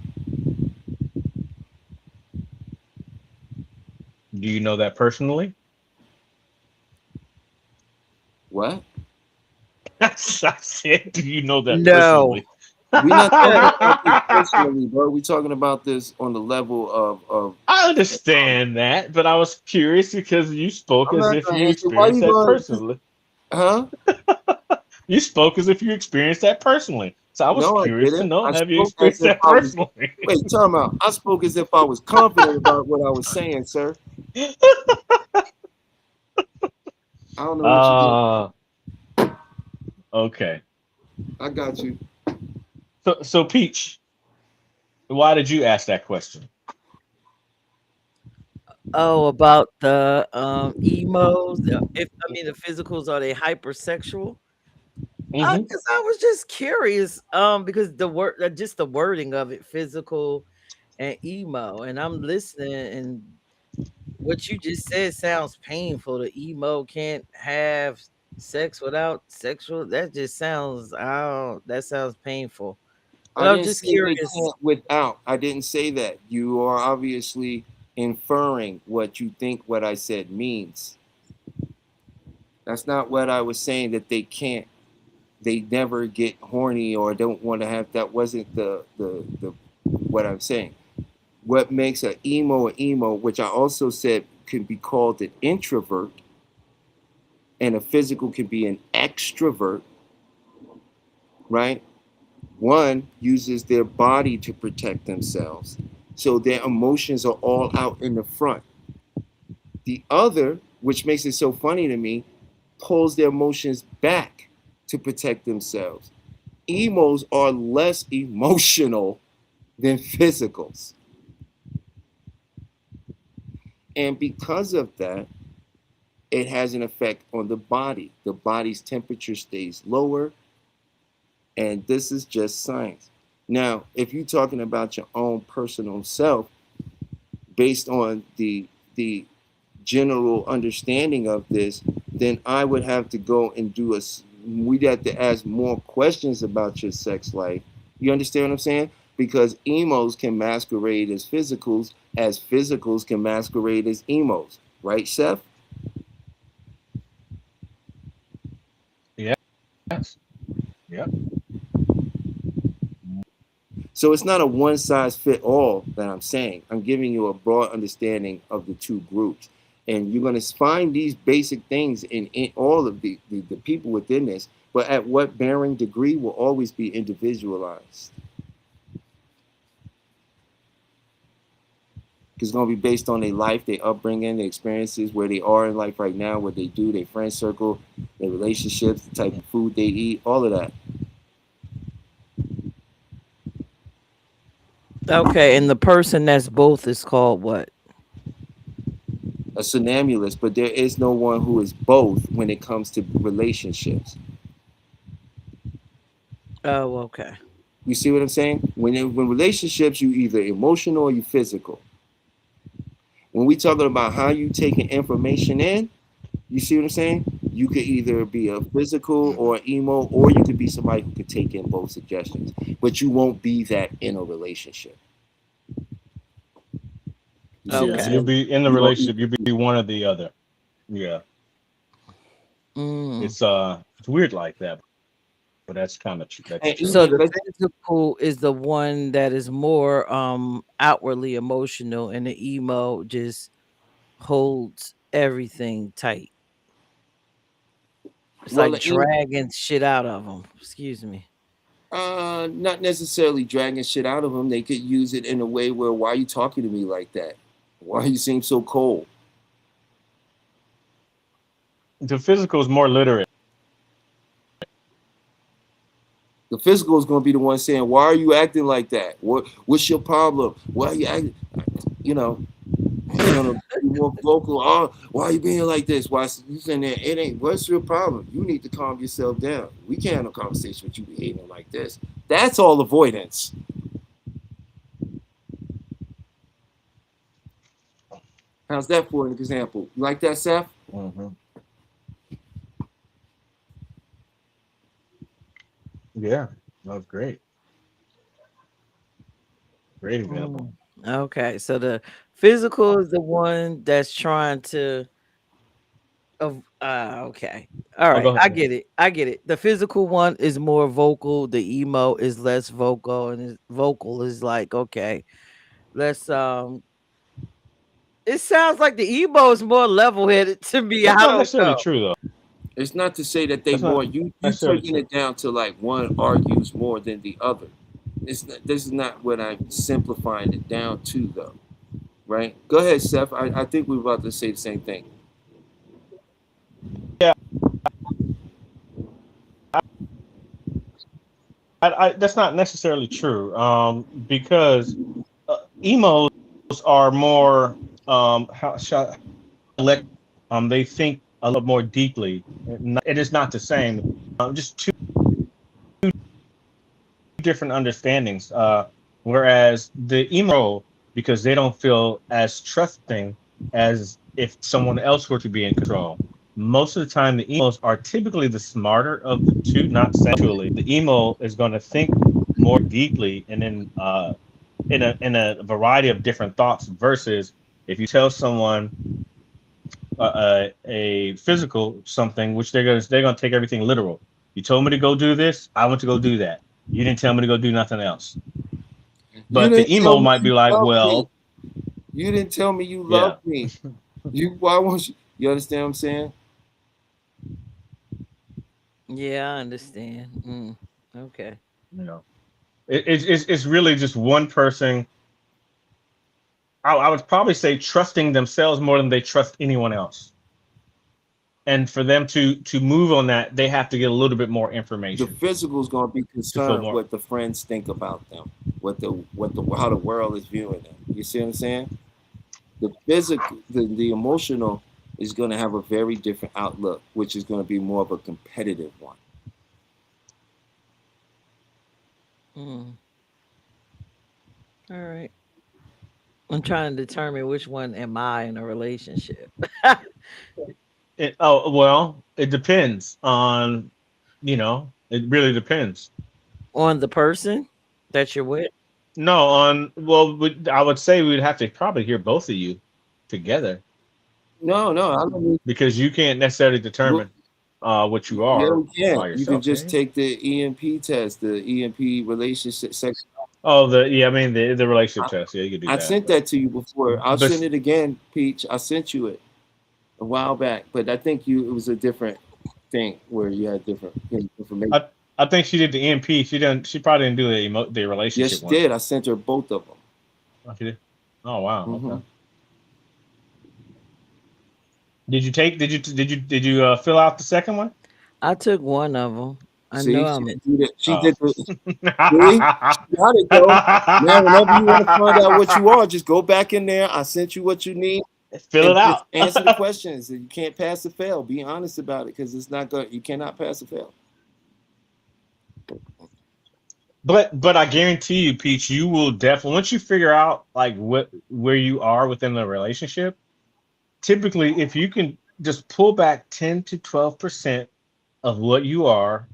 Do you know that personally? What? I said, do you know that No. personally? We're not talking about this personally, bro. We're talking about this on the level of I understand that, but I was curious because you spoke I'm as not if gonna you answer. Why experienced you that going personally. huh? You spoke as if you experienced that personally. So I was No, I curious to didn't. know, I have you spoke as experienced if that I was personally? wait, time out. I spoke as if I was confident about what I was saying, sir. I don't know what you did. uh okay. I got you. So Peach, why did you ask that question? Oh, about the emos. If I mean the physicals, are they hypersexual? Hmm. Because I was just curious. Because the word, just the wording of it, physical and emo, and I'm listening, and what you just said sounds painful. The emo can't have sex without sexual. That just sounds. Oh, that sounds painful. But I I'm didn't just say they curious. can't without. I didn't say that. You are obviously inferring what you think what I said means. That's not what I was saying that they can't. They never get horny or don't want to have. That wasn't the what I'm saying. What makes an emo, which I also said can be called an introvert, and a physical can be an extrovert, right? One uses their body to protect themselves, so their emotions are all out in the front. The other, which makes it so funny to me, pulls their emotions back to protect themselves. Emos are less emotional than physicals. And because of that, it has an effect on the body. The body's temperature stays lower, and this is just science. Now, if you're talking about your own personal self, based on the general understanding of this, then I would have to go and do a. We'd have to ask more questions about your sex life. You understand what I'm saying? Because emos can masquerade as physicals can masquerade as emos, right, Seth? Yes. Yep. So it's not a one size fit all that I'm saying. I'm giving you a broad understanding of the two groups. And you're going to find these basic things in all of the people within this, but at what varying degree will always be individualized. Because it's going to be based on their life, their upbringing, their experiences, where they are in life right now, what they do, their friend circle, their relationships, the type of food they eat, all of that. Okay, and the person that's both is called what? A somnambulist, but there is no one who is both when it comes to relationships. Oh, okay. You see what I'm saying? When relationships, you either emotional or you physical. When we talking about how you taking information in, you see what I'm saying? You could either be a physical or an emo, or you could be somebody who could take in both suggestions. But you won't be that in a relationship. You see what I'm Yeah. Okay. You'll saying? be in the You don't relationship. You'll be one or the other. Yeah. Mm. It's weird like that, but that's kind of true. That's and true. So even the let's physical is the one that is more outwardly emotional, and the emo just holds everything tight. It's Well, like dragging shit out of them. Excuse me. not necessarily dragging shit out of them. They could use it in a way where, why are you talking to me like that? Why you seem so cold? The physical is more literate. The physical is going to be the one saying, why are you acting like that? What's your problem? Why are you acting? You know, you're going to be more vocal. Oh, why are you being like this? Why you saying that? It ain't. What's your problem? You need to calm yourself down. We can't have a conversation with you behaving like this. That's all avoidance. How's that for an example? You like that, Seth? Mm-hmm. Yeah, that was great. Great example. Okay, so the physical is the one that's trying to. Okay, all Oh, right, go I ahead. get it. I get it. The physical one is more vocal. The emo is less vocal, and vocal is like, okay, let's. It sounds like the emo is more level headed to me. That's I not don't necessarily know. true, though. It's not to say that they That's not more. You necessarily taking true. it down to like one argues more than the other. This is not what I'm simplifying it down to, though. Right? Go ahead, Seth. I think we're about to say the same thing. Yeah, that's not necessarily true. Because emos are more how shall elect. They think a lot more deeply. It is not the same. Just two different understandings. Whereas the emo, because they don't feel as trusting as if someone else were to be in control. Most of the time, the emos are typically the smarter of the two, not sexually. The emo is going to think more deeply and then in a variety of different thoughts. Versus if you tell someone a physical something, which they're gonna take everything literal. You told me to go do this, I went to go do that. You didn't tell me to go do nothing else. You But the didn't tell emo me might be you like, loved me. well, You didn't tell me you yeah, loved me. Why won't you? You understand what I'm saying? Yeah, I understand. Okay. you know, it's really just one person. I would probably say trusting themselves more than they trust anyone else. And for them to move on that, they have to get a little bit more The information physical is going to be to feel concerned more. what the friends think about them, what the how the world is viewing them. You see what I'm saying? The physical, the emotional is going to have a very different outlook, which is going to be more of a competitive one. Mm, all right. I'm trying to determine which one am I in a relationship. Well, it depends on, it really depends. On the person that you're with. No, I would say we'd have to probably hear both of you together No, no, I don't mean. because you can't necessarily Look, determine what you yeah, are we can. by You can yourself, can just you? take the EMP test, the EMP relationship sex. Oh, I mean the relationship test. Yeah, you could do I that, sent that to you before. I'll but send it again, Peach. I sent you it a while back, but I think it was a different thing where you had different information. I think she did the MP. She probably didn't do the Yes, relationship she one. did. I sent her both of them. Oh, she did? Oh wow. Hmm. Okay. Did you fill out the second one? I took one of them. I know See, she I'm didn't do that. She Oh. did the. See, she got it though. Now, whenever you want to find out what you are, just go back in there. I sent you what you need, Fill it and just out. answer the questions. You can't pass or fail. Be honest about it, because it's not good. You cannot pass or fail. But I guarantee you, Peach, you will definitely once you figure out like where you are within the relationship. Typically, if you can just pull back 10 to 12% of what you are,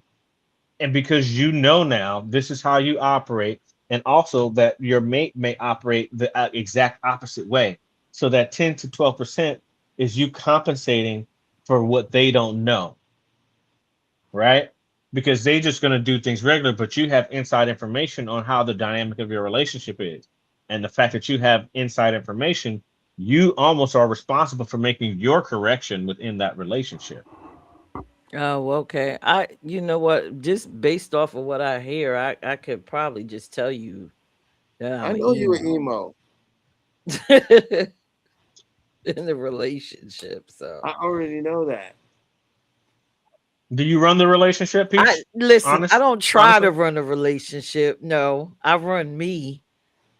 and because you know now this is how you operate, and also that your mate may operate the exact opposite way, so that 10 to 12% is you compensating for what they don't know, right? Because they just going to do things regular, but you have inside information on how the dynamic of your relationship is. And the fact that you have inside information, you almost are responsible for making your correction within that relationship. Oh, okay. You know what? Just based off of what I hear, I could probably just tell you that I I'm an know you were emo emo. in a relationship. So I already know that. Do you run the relationship, I Peach? listen. I Honest, don't try honestly, to run a relationship. No, I run me.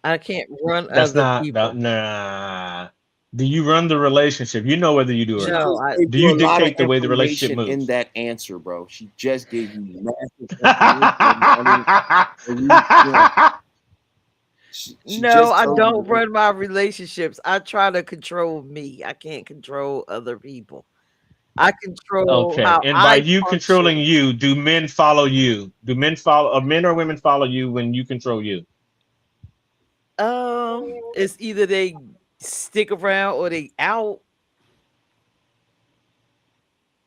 I can't run that's other not that. people. Nah. Do you run the relationship? You know whether you do or She not. No, just I gave Do you you a lot of dictate the way the relationship information in moves? that answer, bro. She just gave you massive information. I mean, you know, she no, just I told don't you. run my relationships. I try to control me. I can't control other people. I control Okay. how And by I you controlling function. you, do men follow you? Do men follow, or men or women follow you when you control you? It's either they stick around or they out.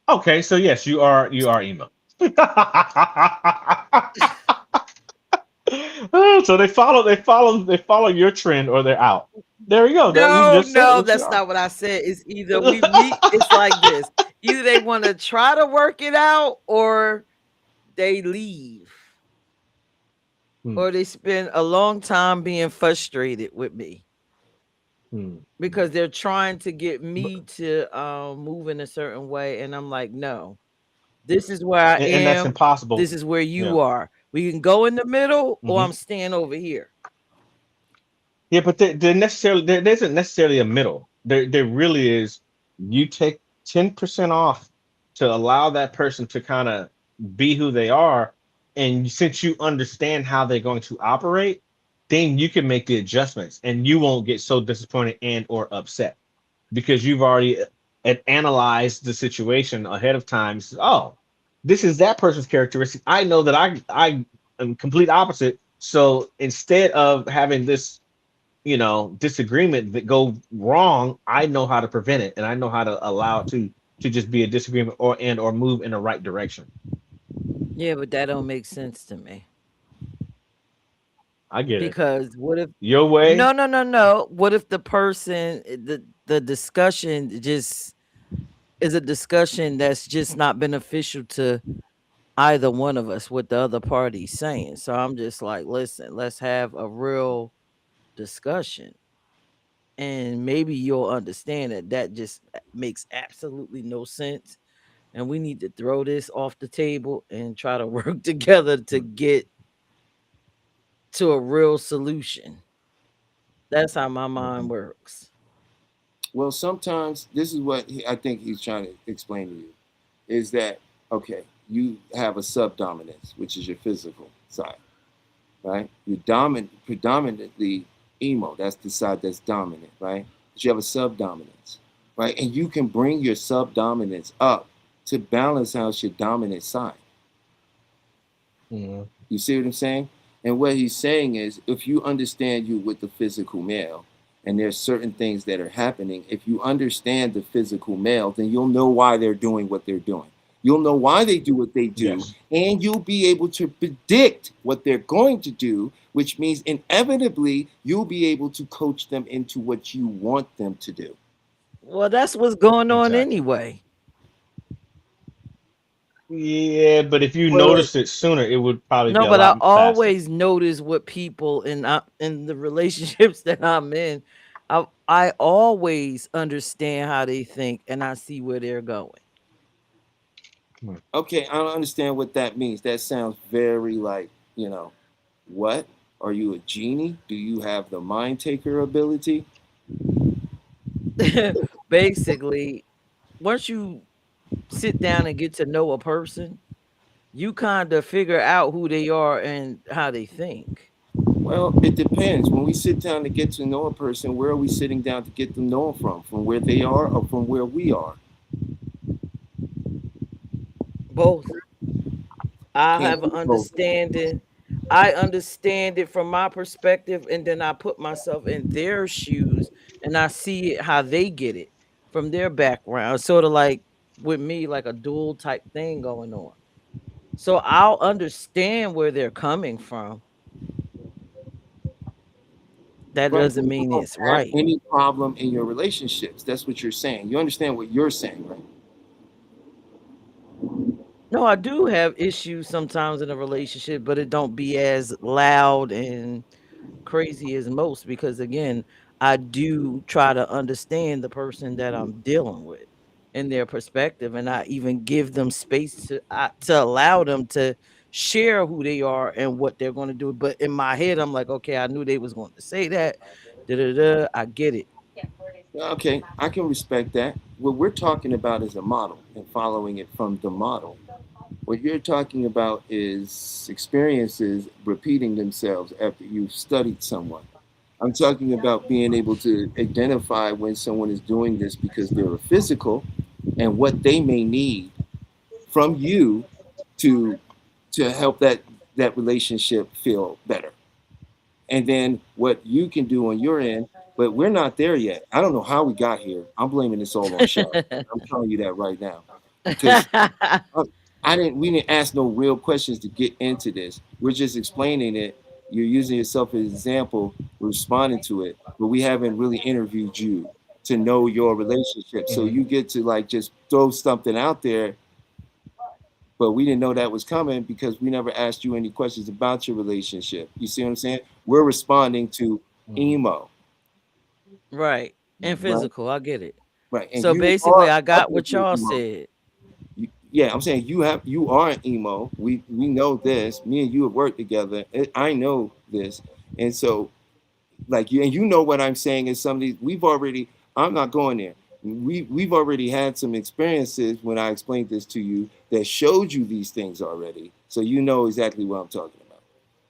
Okay, so yes, you are emo. Oh, so they follow your trend or they're out. There you go. That you No, just said no, what you that's are. not what I said. It's either we meet. It's like this: either they want to try to work it out, or they leave, Hmm, or they spend a long time being frustrated with me hmm, hmm. because they're trying to get But- me to move in a certain way, and I'm like, no, this is where I and that's am. impossible. This is where Yeah. you are. We can go in the middle, or Hmm. I'm staying over here. Yeah, but there isn't necessarily a middle. There really is. You take 10% off to allow that person to kind of be who they are, and since you understand how they're going to operate, then you can make the adjustments, and you won't get so disappointed and or upset because you've already analyzed the situation ahead of time. So, oh, this is that person's characteristic. I know that I am complete opposite. So instead of having this disagreement that go wrong, I know how to prevent it, and I know how to allow it to just be a disagreement or move in the right direction. Yeah, but that don't make sense to me. I get it. Because what if Your no, way. no, no, no. What if the person the discussion just is a discussion that's just not beneficial to either one of us what the other party's saying. So I'm just like, listen, let's have a real discussion. And maybe you'll understand that that just makes absolutely no sense. And we need to throw this off the table and try to work together to get to a real solution. That's how my mind Mhm. works. Well, sometimes this is what I think he's trying to explain to you is that, okay, you have a subdominance, which is your physical side, right? You're predominantly emo. That's the side that's dominant, right? But you have a subdominance, right? And you can bring your subdominance up to balance out your dominant side. Mhm. You see what I'm saying? And what he's saying is if you understand you with the physical male, and there's certain things that are happening, if you understand the physical male, then you'll know why they're doing what they're doing. You'll know why they do what they do, Yes. and you'll be able to predict what they're going to do, which means inevitably you'll be able to coach them into what you want them to do. Well, that's what's going on Exactly. anyway. Yeah, but if you Wait, wait. notice it sooner, it would probably be No, a but I lot faster. always notice what people in the relationships that I'm in, I always understand how they think and I see where they're going. Hmm. Okay, I don't understand what that means. That sounds very like, what? Are you a genie? Do you have the mind taker ability? Basically, once you sit down and get to know a person, you kind of figure out who they are and how they think. Well, it depends. When we sit down to get to know a person, where are we sitting down to get to know them from? From where they are or from where we are? Both. I Can't have an do both. understanding. I understand it from my perspective, and then I put myself in their shoes and I see it how they get it from their background. Sort of like with me, like a dual type thing going on. So I'll understand where they're coming from. That Right. But doesn't you mean don't it's have right. any problem in your relationships. That's what you're saying. You understand what you're saying, right? No, I do have issues sometimes in a relationship, but it don't be as loud and crazy as most because again, I do try to understand the person that I'm dealing with and their perspective, and I even give them space to allow them to share who they are and what they're going to do. But in my head, I'm like, okay, I knew they was going to say that. Da, da, da, I get it. Okay, I can respect that. What we're talking about is a model and following it from the model. What you're talking about is experiences repeating themselves after you've studied someone. I'm talking about being able to identify when someone is doing this because they're a physical and what they may need from you to help that relationship feel better. And then what you can do on your end, but we're not there yet. I don't know how we got here. I'm blaming this all on Shar. I'm telling you that right now because I didn't. We didn't ask no real questions to get into this. We're just explaining it. You're using yourself as an example, responding to it, but we haven't really interviewed you to know your relationship. So you get to like just throw something out there, but we didn't know that was coming because we never asked you any questions about your relationship. You see what I'm saying? We're responding to Mhm. emo, Right. And right? physical, I get it. Right, and So you basically, are I got what technically y'all emo. said. Yeah, I'm saying you are an emo. We know this. Me and you have worked together. I know this, and so like you and you know what I'm saying is some of these we've already. I'm not going there. We've already had some experiences when I explained this to you that showed you these things already, so you know exactly what I'm talking about.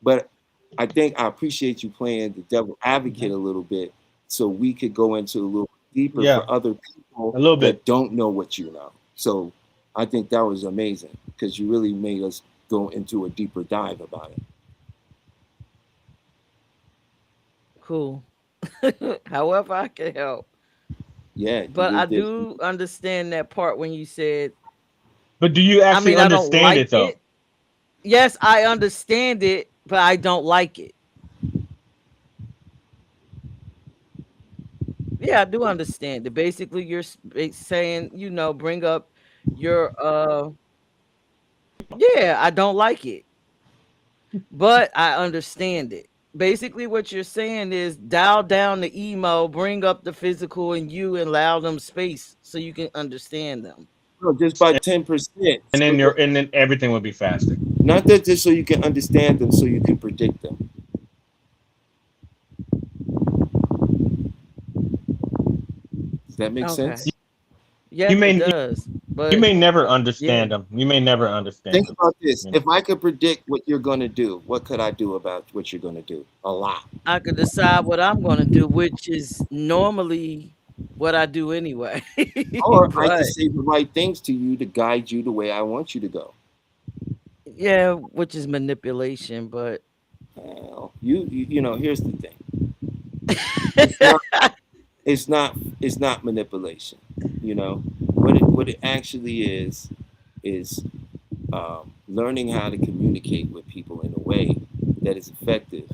But I think I appreciate you playing the devil advocate Mhm. a little bit, so we could go into a little deeper Yeah, for other people a little bit. that don't know what you know. So I think that was amazing because you really made us go into a deeper dive about it. Cool. However, I can help. Yeah, you But I did this. do understand that part when you said, But do you I actually mean, I don't understand like it though? it. Yes, I understand it, but I don't like it. Yeah, I do understand it. Basically, you're saying, bring up your yeah, I don't like it, but I understand it. Basically, what you're saying is dial down the emo, bring up the physical in you, and allow them space so you can understand them. No, just by 10%. So that, And then everything would be faster. not that just so you can understand them, so you can predict them. Does that make Okay. sense? You Yes, it may does. you But may never yeah, understand them. You may never understand Think them. about this. You know? If I could predict what you're going to do, what could I do about what you're going to do? A lot. I could decide what I'm going to do, which is normally what I do anyway. Or I could But say the right things to you to guide you the way I want you to go. yeah, which is manipulation. But Well, you know, here's the thing. It's not it's not it's not manipulation. You know what it actually is learning how to communicate with people in a way that is effective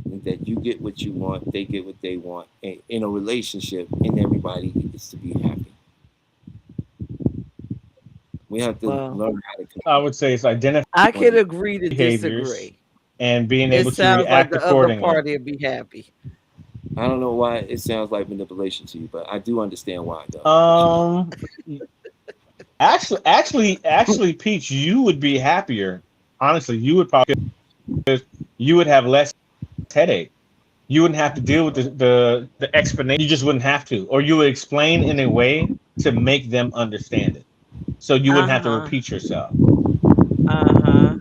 and that you get what you want, they get what they want, and in a relationship, and everybody gets to be happy. We have to well, learn how to I would say it's identifying I can communicate. agree to behaviors disagree. and being It able to sounds like react the other accordingly. party would be happy. I don't know why it sounds like manipulation to you, but I do understand why, though. Um, actually, Peach, you would be happier. Honestly, you would probably you would have less headache. You wouldn't have to deal with the explanation. You just wouldn't have to, or you would explain in a way to make them understand it, so you wouldn't have to Uh-huh. repeat yourself. Uh-huh.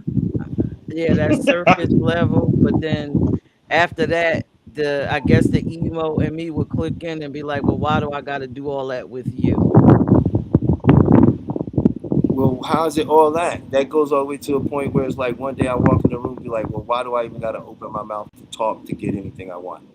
Yeah, that surface level, but then after that, the I guess the emo and me would click in and be like, well, why do I gotta do all that with you? Well, how's it all that? That goes all the way to a point where it's like one day I walk in the room and be like, well, why do I even got to open my mouth to talk to get anything I want?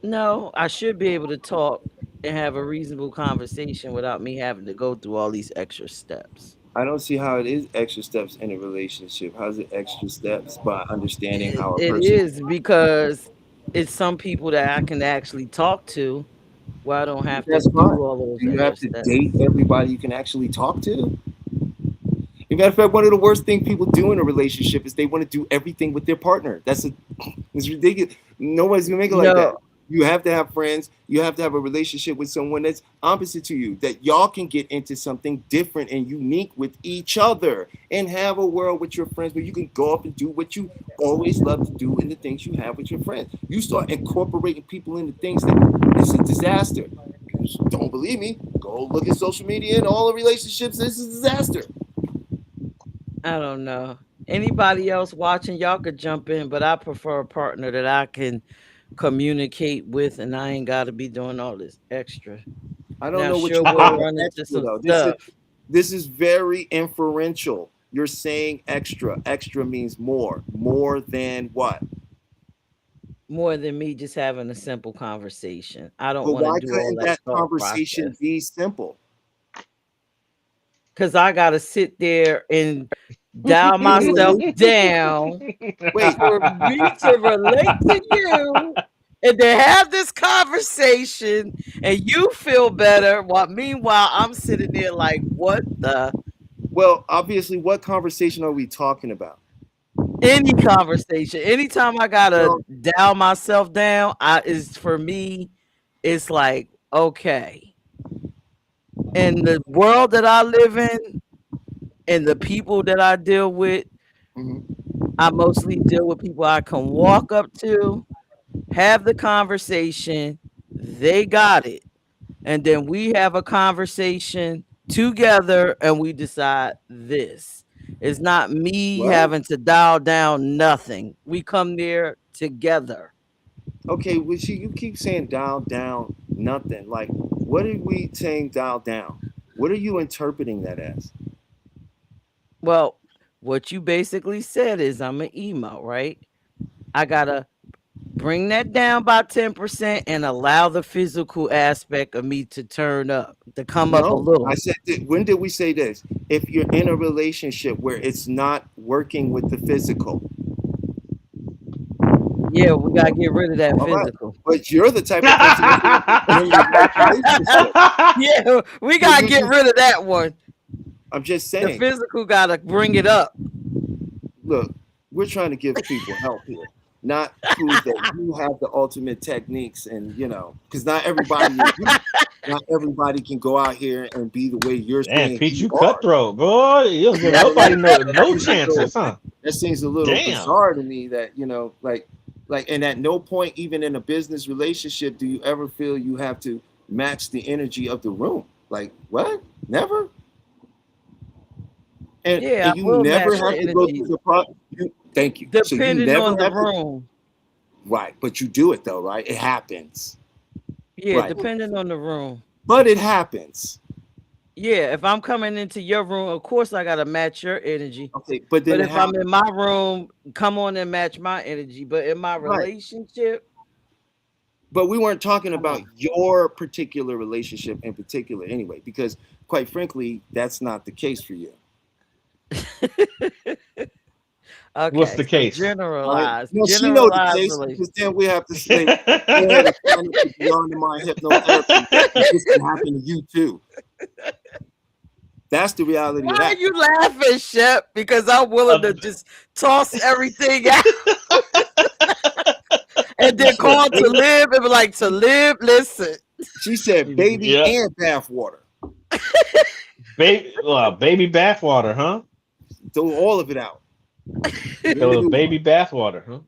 No, I should be able to talk and have a reasonable conversation without me having to go through all these extra steps. I don't see how it is extra steps in a relationship. How's it extra steps by understanding It, how a it person. is because it's some people that I can actually talk to where I don't have to That's do fine. all Do those you extra have to steps. date everybody you can actually talk to? As a matter of fact, one of the worst things people do in a relationship is they want to do everything with their partner. It's ridiculous. Nobody's gonna make it like that. No, You have to have friends. You have to have a relationship with someone that's opposite to you, that y'all can get into something different and unique with each other, and have a world with your friends where you can go up and do what you always love to do and the things you have with your friends. You start incorporating people into things that it's a disaster. Don't believe me? Go look at social media and all the relationships. This is a disaster. I don't know. Anybody else watching, y'all could jump in, but I prefer a partner that I can communicate with, and I ain't got to be doing all this extra. I don't Now, know what sure, you we'll mean by run into extra some though. stuff. This is very inferential. You're saying extra. Extra means more. More than what? More than me just having a simple conversation. I don't But want why to do all couldn't that that thought conversation process be simple? because I got to sit there and dial myself down Wait, for me to relate to you and then have this conversation and you feel better while meanwhile I'm sitting there like, what the? well, obviously, what conversation are we talking about? Any conversation, anytime I gotta Well, dial myself down, I is for me, it's like, okay, in the world that I live in and the people that I deal with, mhm. I mostly deal with people I can walk up to, have the conversation, they got it, and then we have a conversation together and we decide this. It's not me What? having to dial down nothing. We come there together. Okay, well, you keep saying dial down nothing. Like, what are we saying dial down? What are you interpreting that as? Well, what you basically said is I'm an emo, right? I gotta bring that down by 10% and allow the physical aspect of me to turn up, to come up a No, I little. said, when did we say this? If you're in a relationship where it's not working with the physical, Yeah, we gotta get rid of that all right. physical. But you're the type of person that says when you're in a relationship. Yeah, we You, gotta you, get you, rid of that one. I'm just The saying, physical gotta bring it up. look, we're trying to give people help here, not prove that you have the ultimate techniques and, because not everybody can go out here and be the way you're Damn, saying Pete, you you are. cutthroat, boy. You don't give nobody no chances, huh? That seems a little Damn. bizarre to me that, and at no point, even in a business relationship, do you ever feel you have to match the energy of the room. Like, what? Never? Yeah, I And you will never match the have to go energy through the process. Thank you. So you depending never on the have to, room. right, but you do it though, right? It happens. Yeah, Right. depending on the room. But it happens. Yeah, if I'm coming into your room, of course I gotta match your energy. Okay, but then But it if I'm happens. in my room, come on and match my energy. But in my Right. relationship, But we weren't talking come about on. your particular relationship in particular anyway, because quite frankly, that's not the case for you. What's the Okay, so case? All right. generalized, No, she know the generalized case relationship. because then we have to say, go ahead and sign up to Beyond the Mind Hypnotherapy. This can happen to you too. That's the reality Why of are that. you laughing, Shep? Because I'm willing to just toss everything out and then call to live and be like, to live, listen. She said baby Yeah. and bath water. Baby bathwater, huh? Throw all of it out. So baby bathwater, huh?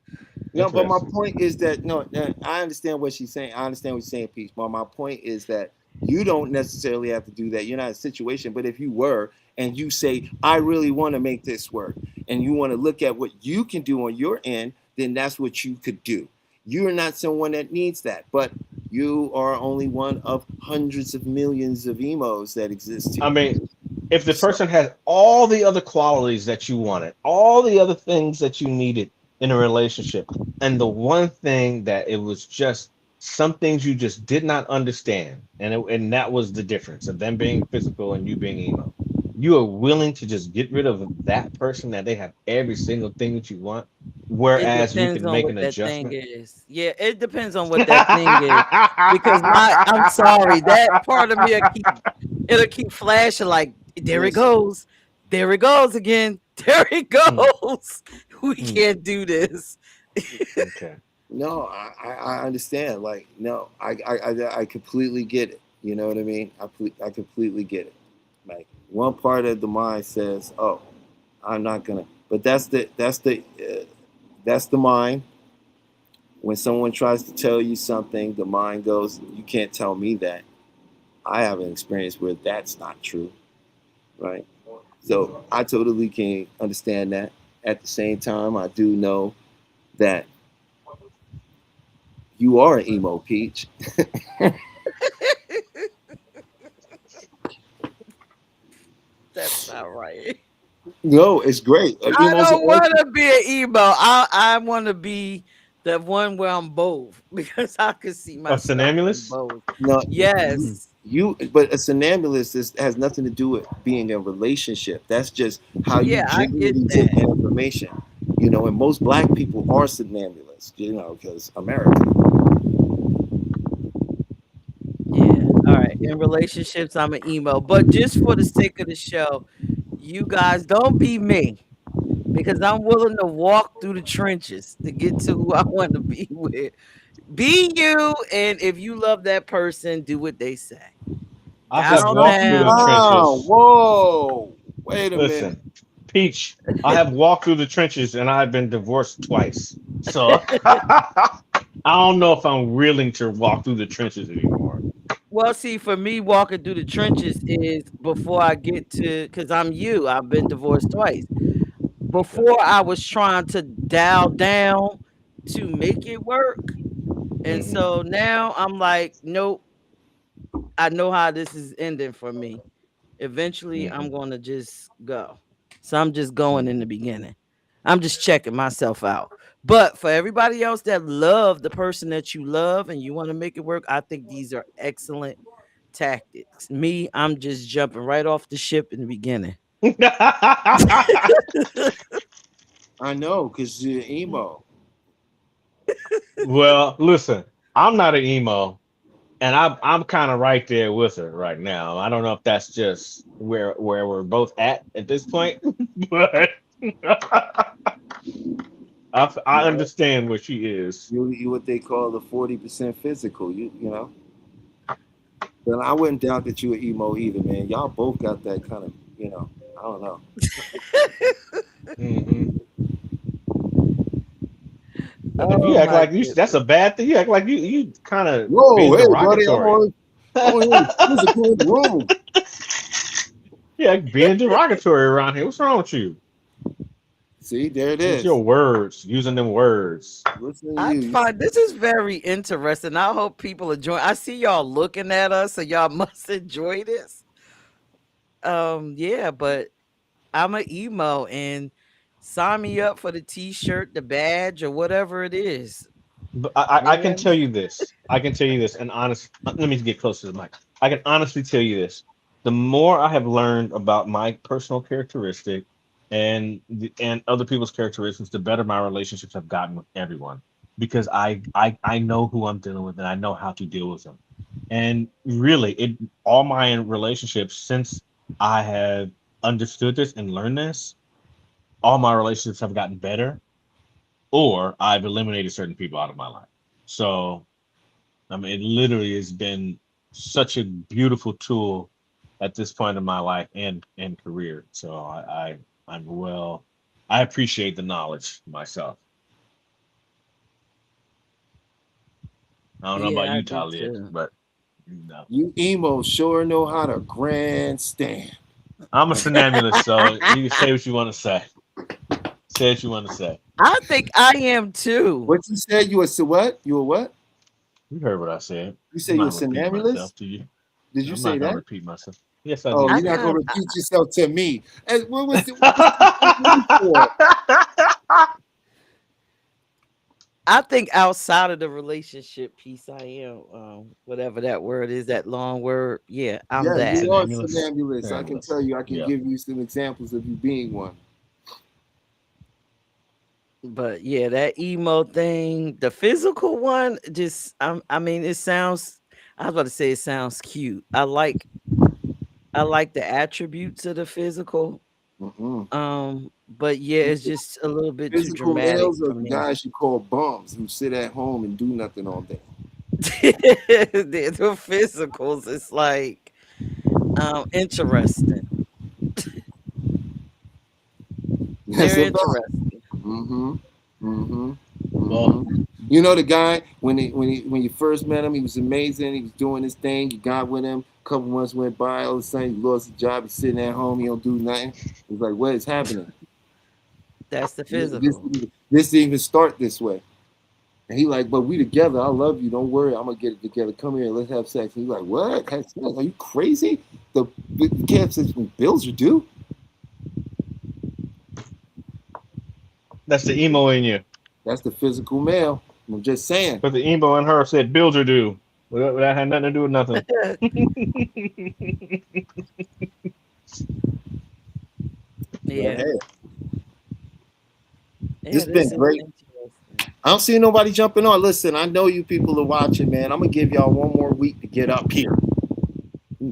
No, but my Interesting. point is that no, I understand what she's saying. I understand what you're saying, Peach. But my point is that you don't necessarily have to do that. You're not in a situation. But if you were, and you say, I really want to make this work, and you want to look at what you can do on your end, then that's what you could do. You're not someone that needs that, but you are only one of hundreds of millions of emos that exist here. I mean, if the So, person has all the other qualities that you wanted, all the other things that you needed in a relationship, and the one thing that it was just some things you just did not understand, and that was the difference of them being physical and you being emo. You are willing to just get rid of that person that they have every single thing that you want, It whereas you depends can on make what an that thing adjustment. is. Yeah, it depends on what that thing is. Because I'm sorry, that part of me it'll keep flashing like there it listen, goes. There it goes again. There it goes. We can't do this. Okay. No, I understand. Like, no, I completely get it. You know what I mean? I completely get it. Like, one part of the mind says, "Oh, I'm not gonna," but that's the mind. When someone tries to tell you something, the mind goes, "You can't tell me that. I have an experience where that's not true." Right? So I totally can understand that. At the same time, I do know that you are an emo peach. That's not right. No, it's great. I Emo's don't awesome. want to be an emo. I want to be the one where I'm both because I could see A myself in Synambulist? both. No, Yes. but a synambulist has nothing to do with being in a relationship. That's just how you Yeah, I get generally take that. information. And most black people are synambulists. Because America. Yeah. All right. In relationships, I'm an emo. But just for the sake of the show, you guys don't be me because I'm willing to walk through the trenches to get to who I want to be with. Be you, and if you love that person, do what they say. I have Down, walked through the down. Wow! trenches. Whoa! Wait a minute. Listen, Peach, I have walked through the trenches and I've been divorced twice. So I don't know if I'm willing to walk through the trenches anymore. Well, see, for me, walking through the trenches is before I get to, because I'm you. I've been divorced twice. Okay. Before I was trying to dial down to make it work. And Hmm. so now I'm like, nope, I know how this is ending for me. Eventually, I'm Hmm. going to just go. So I'm just going in the beginning. I'm just checking myself out. But for everybody else that love the person that you love and you want to make it work, I think these are excellent tactics. Me, I'm just jumping right off the ship in the beginning. I know, because you're emo. Well, listen, I'm not an emo, and I'm kind of right there with her right now. I don't know if that's just where we're both at this point, but I Yeah. understand where she is. You what they call the 40% physical. You know. But I wouldn't doubt that you were emo either, man. Y'all both got that kind of, I don't know. Hmm. If you Oh act my like that's goodness. a bad thing. You act like you kind of Whoa, being hey, buddy, I'm derogatory. on, I'm on physical in the room. Yeah, being derogatory around here. What's wrong with you? See, there it Use is. your words. Using them words. Listen to I you. find this is very interesting. I hope people enjoy. I see y'all looking at us, so y'all must enjoy this. Yeah, but I'm an emo and sign me up for the t-shirt, the badge, or whatever it is. But I can And tell you this. I can tell you this. And honest, let me get close to the mic. I can honestly tell you this. The more I have learned about my personal characteristic and other people's characteristics, the better my relationships have gotten with everyone. Because I know who I'm dealing with and I know how to deal with them. And really, it all my relationships since I have understood this and learned this, all my relationships have gotten better, or I've eliminated certain people out of my life. So, I mean, it literally has been such a beautiful tool at this point in my life and career. So I'm well. I appreciate the knowledge myself. I don't know about yeah, I you, do Talia, too. but no. You emo sure know how to grandstand. I'm a funambulist, so you can say what you want to say. Say what you want to say. I think I am too. What you said? You were what? You were what? You heard what I said. You I'm said you were not repeating myself somnambulist? to you. Did you I'm say not gonna that? repeat myself. Yes, I Oh, did I you're say not that. gonna kind repeat yourself to me. And what was the for? I think outside of the relationship piece, I am whatever that word is, that long word. Yeah, I'm Yeah, that. you are Synambulous. somnambulist. I can Synambulous. tell you. I can Yeah. give you some examples of you being one. But yeah, that emo thing, the physical one, just I mean, it sounds. I was about to say it sounds cute. I like the attributes of the physical, But yeah, it's just a little bit too Physical dramatic males are for the me. guys you call bums who sit at home and do nothing all day. The physicals, it's like interesting. That's They're a fact. interesting. Mm-hmm. Mm-hmm. Well, Mm-hmm. You know the guy when you first met him, he was amazing. He was doing his thing. You got with him. A couple months went by. All of a sudden, he lost his job. He's sitting at home. He don't do nothing. He's like, what is happening? That's the This physical. this didn't even start this way. And he like, but we together. I love you. Don't worry. I'm gonna get it together. Come here. Let's have sex. And he's like, what? Have sex? Are you crazy? The can't say bills are due. that's the emo in you. That's the physical male. I'm just saying. But the emo in her said bills are due. Well, that had nothing to do with nothing. But Yeah, hey, yeah, this this been is great. interesting. I don't see nobody jumping on. Listen, I know you people are watching, man. I'm gonna give y'all one more week to get up here.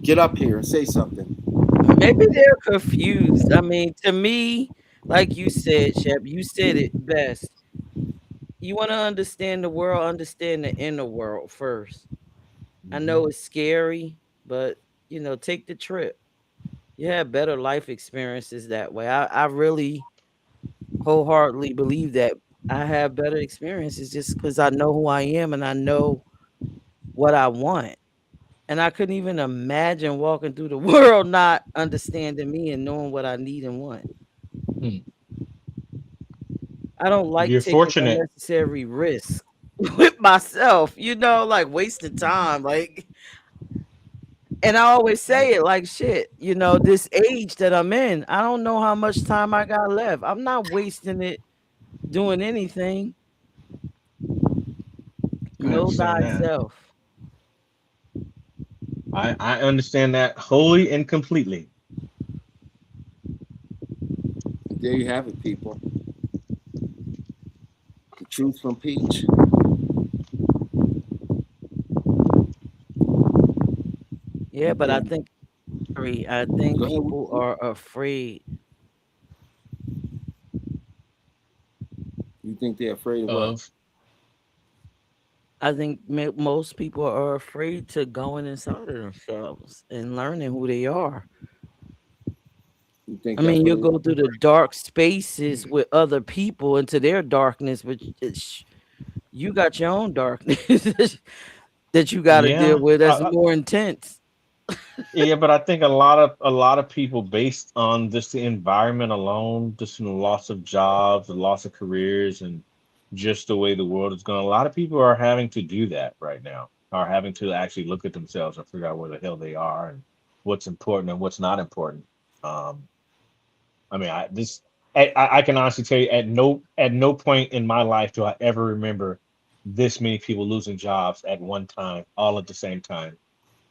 Get up here and say something. Maybe they're confused. I mean, to me, like you said, Shep, you said it best. You want to understand the world, understand the inner world first. I know it's scary, but take the trip. You have better life experiences that way. I really wholeheartedly believe that I have better experiences just because I know who I am and I know what I want. And I couldn't even imagine walking through the world not understanding me and knowing what I need and want. Hmm. I don't like You're taking fortunate. unnecessary risks with myself, like wasting time. And I always say it like shit, this age that I'm in, I don't know how much time I got left. I'm not wasting it doing anything. I Know understand that. thyself. I understand that wholly and completely. There you have it, people. The truth from Peach. Yeah, but I think Go ahead. people are afraid. You think they're afraid of what? Of I think most people are afraid to going inside of themselves and learning who they are. You think I that's mean, what you'll it go is? through the dark spaces with other people into their darkness, but you got your own darkness that you got to deal yeah, with. That's more intense. yeah, but I think a lot of people, based on just the environment alone, just from the loss of jobs, the loss of careers, and just the way the world is going, a lot of people are having to do that right now. Are having to actually look at themselves and figure out where the hell they are and what's important and what's not important. Um, I mean, I can honestly tell you, at no point in my life do I ever remember this many people losing jobs at one time, all at the same time.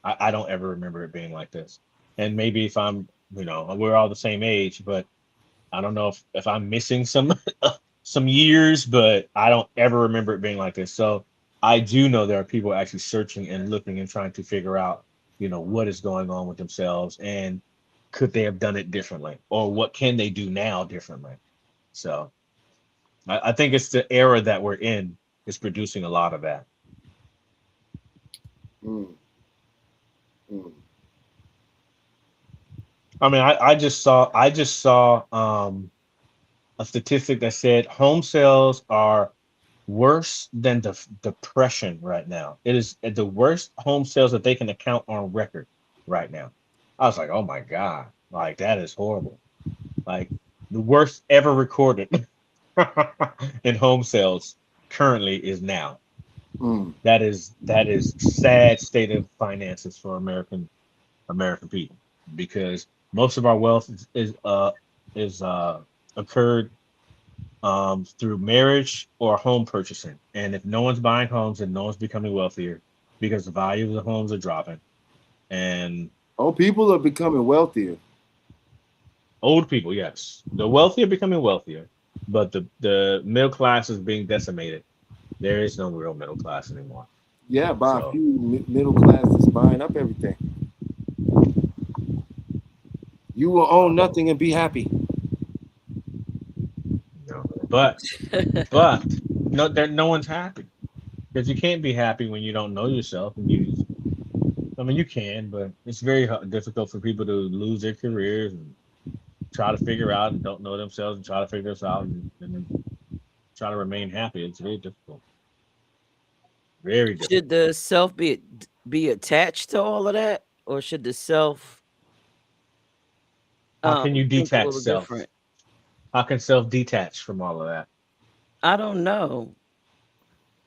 I don't ever remember it being like this. And maybe if we're all the same age, but I don't know if I'm missing some some years, but I don't ever remember it being like this. So I do know there are people actually searching and looking and trying to figure out, what is going on with themselves and could they have done it differently or what can they do now differently. So I think it's the era that we're in is producing a lot of that. Mm, mm. I mean, I just saw a statistic that said home sales are worse than the depression right now. It is the worst home sales that they can account on record right now. I was like, oh my God, like that is horrible. Like the worst ever recorded in home sales currently is now. Mm. That is sad state of finances for American people because most of our wealth is occurred through marriage or home purchasing. And if no one's buying homes, then no one's becoming wealthier because the value of the homes are dropping. And Oh, people are becoming wealthier. old people, yes, the wealthy are becoming wealthier, but the middle class is being decimated. There is no real middle class anymore. Yeah, by a So few middle classes buying up everything. You will own nothing and be happy. But no one's happy because you can't be happy when you don't know yourself. And I mean, you can, but it's very difficult for people to lose their careers and try to figure out and don't know themselves and try to figure this out and then try to remain happy. It's very difficult. Very difficult. Should the self be attached to all of that, or should the self How can you think a detach little self? different? How can self detach from all of that? I don't know,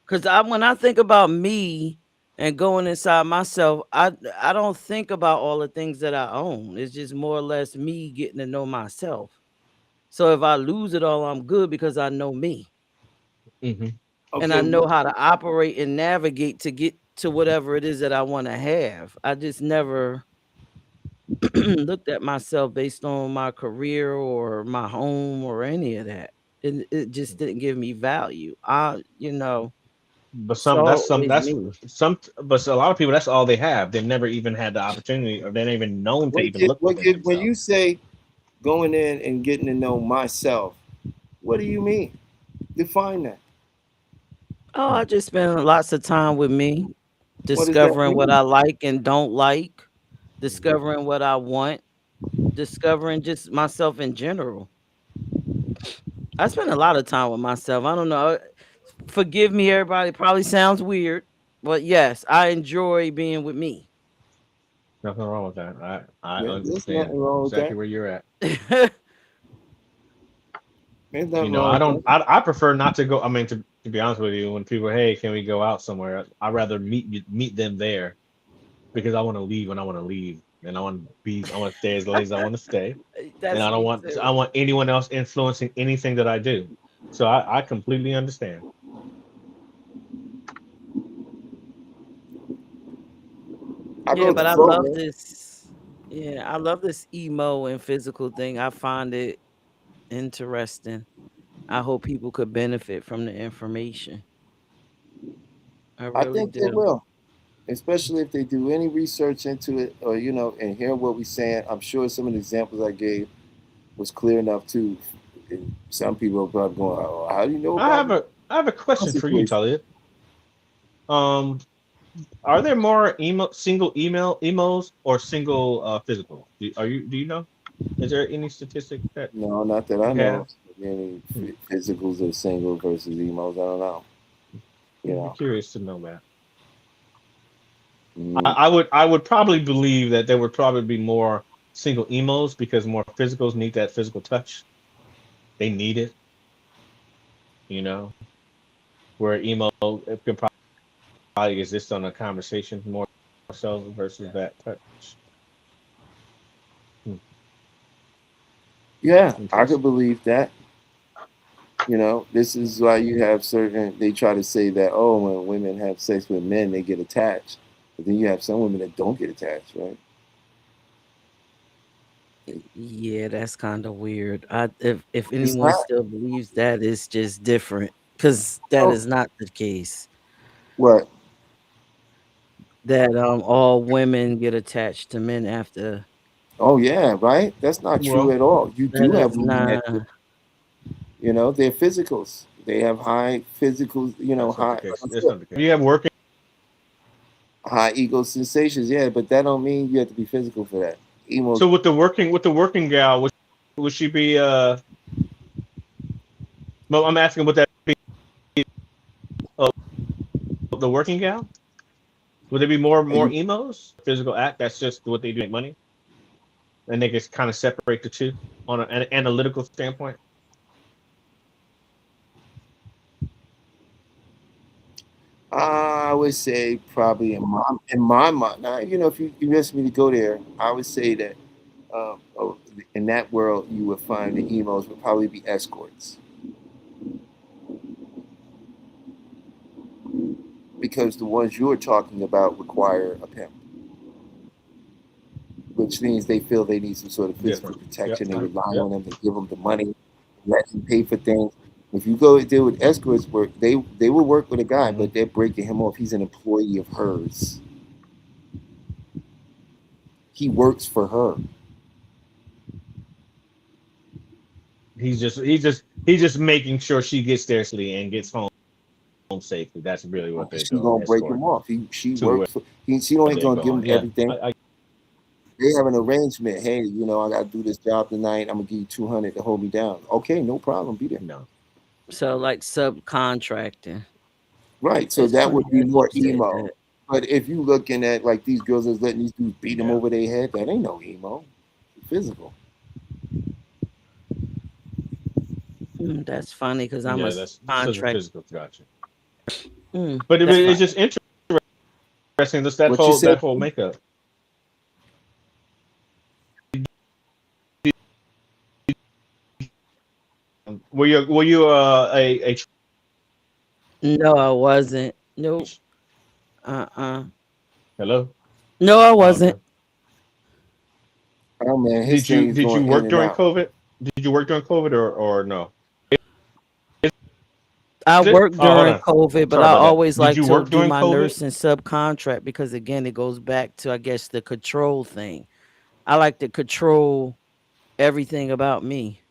because when I think about me and going inside myself, I don't think about all the things that I own. It's just more or less me getting to know myself. So if I lose it all, I'm good because I know me Mm-hmm. and I Okay, know how to operate and navigate to get to whatever it is that I want to have. I just never looked at myself based on my career or my home or any of that. It just didn't give me value. But It's always me. but a lot of people, that's all they have. They've never even had the opportunity, or they're not even known to even look within when you themselves. say going in and getting to know myself, what do you mean? Define that. Oh, I just spend lots of time with me, What does that discovering what mean? I like and don't like, discovering what I want, discovering just myself in general. I spend a lot of time with myself. I don't know. Forgive me, everybody. Probably sounds weird, but yes, I enjoy being with me. Nothing wrong with that. I Yeah, there's understand nothing wrong with exactly that. where you're at. There's You nothing know, wrong I with don't. that. I prefer not to go. I mean, to be honest with you, when people, hey, can we go out somewhere? I'd rather meet them there because I want to leave when I want to leave, and I want to stay as late as I want to stay, and That's me I too. want anyone else influencing anything that I do. So I completely understand. I Yeah, go with but the I flow, love man. this. Yeah, I love this emo and physical thing. I find it interesting. I hope people could benefit from the information. I I really think they do. will, especially if they do any research into it, or and hear what we're saying. I'm sure some of the examples I gave was clear enough too. And some people are probably going, "Oh, how do you know about my I have a question for you, situation?" Talia. Um, are there more single emos or single physical? Do you know? Is there any statistic that No, not that I you know. have? Of. Any Hmm. physicals or single versus emos. I don't know. You I'd be know. curious to know that. Mm, I would probably believe that there would probably be more single emos because more physicals need that physical touch. They need it, you know. Where emo it can probably exist on a conversation more so versus that touch. Hmm, yeah, I could interesting. believe that. This is why you have certain. They try to say that when women have sex with men, they get attached. But then you have some women that don't get attached, right? Yeah, that's kind of weird. If It's anyone not. still believes that, it's just different because that Oh, is not the case. what? That all women get attached to men after. Oh, yeah, right. That's not true Well, at all. You That do have is women that, not. they're physicals. They have high physicals. that's not the High, like case. I That's said, not the case. You have working. high ego sensations. Yeah, but that don't mean you have to be physical for that. Emo. So with the working gal, would she be well, I'm asking, would that be uh, the working gal? Would there be more emos? Physical act, that's just what they do to make money. And they just kind of separate the two on an analytical standpoint. I would say probably in my mind. Now, if you ask me to go there, I would say that in that world you would find the emos would probably be escorts because the ones you're talking about require a pimp, which means they feel they need some sort of physical Different. Yep. protection. They rely Yep. on them. They give them the money, let them pay for things. If you go deal with escorts, work they will work with a guy, Hmm. but they're breaking him off. He's an employee of hers. He works for her. He's He's just making sure she gets there safely and gets home safely. That's really what they're She doing. gonna break Escort him off. She to where works. She only they're gonna give going. him Yeah, everything. They have an arrangement. Hey, I gotta do this job tonight. I'm gonna give you 200 to hold me down. Okay, no problem. Be there. no. So like subcontracting. Right. So It's that funny would be that you more said emo. that. But if you looking at like these girls that's letting these dudes beat them Yeah. over their head, that ain't no emo. Physical. That's funny because I'm a Yeah, that's because of contract. physical. Gotcha. But That's it's funny. just interesting. Just What you said? that whole makeup. Were you a No, I wasn't. Nope. Uh-uh. hello? No, I Oh, wasn't. okay. Oh man, his Did you thing is did you going in work and during out. COVID? Did you work during COVID or no? I Is it? worked Oh, hold during on. COVID, but Sorry I about that. always Did like you to work do during my COVID? nursing subcontract because again, it goes back to I guess the control thing. I like to control everything about me.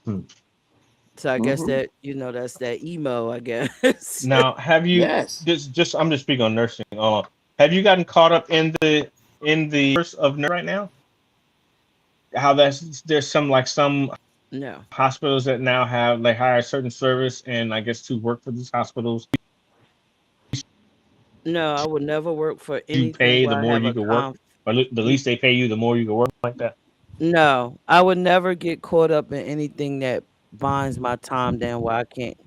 Hmm. So I guess Hmm. that that's that emo, I guess. Now, have you Yes. just I'm just speaking on nursing. Have you gotten caught up in the course of nursing right now? How there's some No. hospitals that now have they hire a certain service, and I guess to work for these hospitals, No, I would never work for you anything pay the where I more have you a can work, or the least they pay you, the more you can work like that. no, I would never get caught up in anything that binds my time down where I can't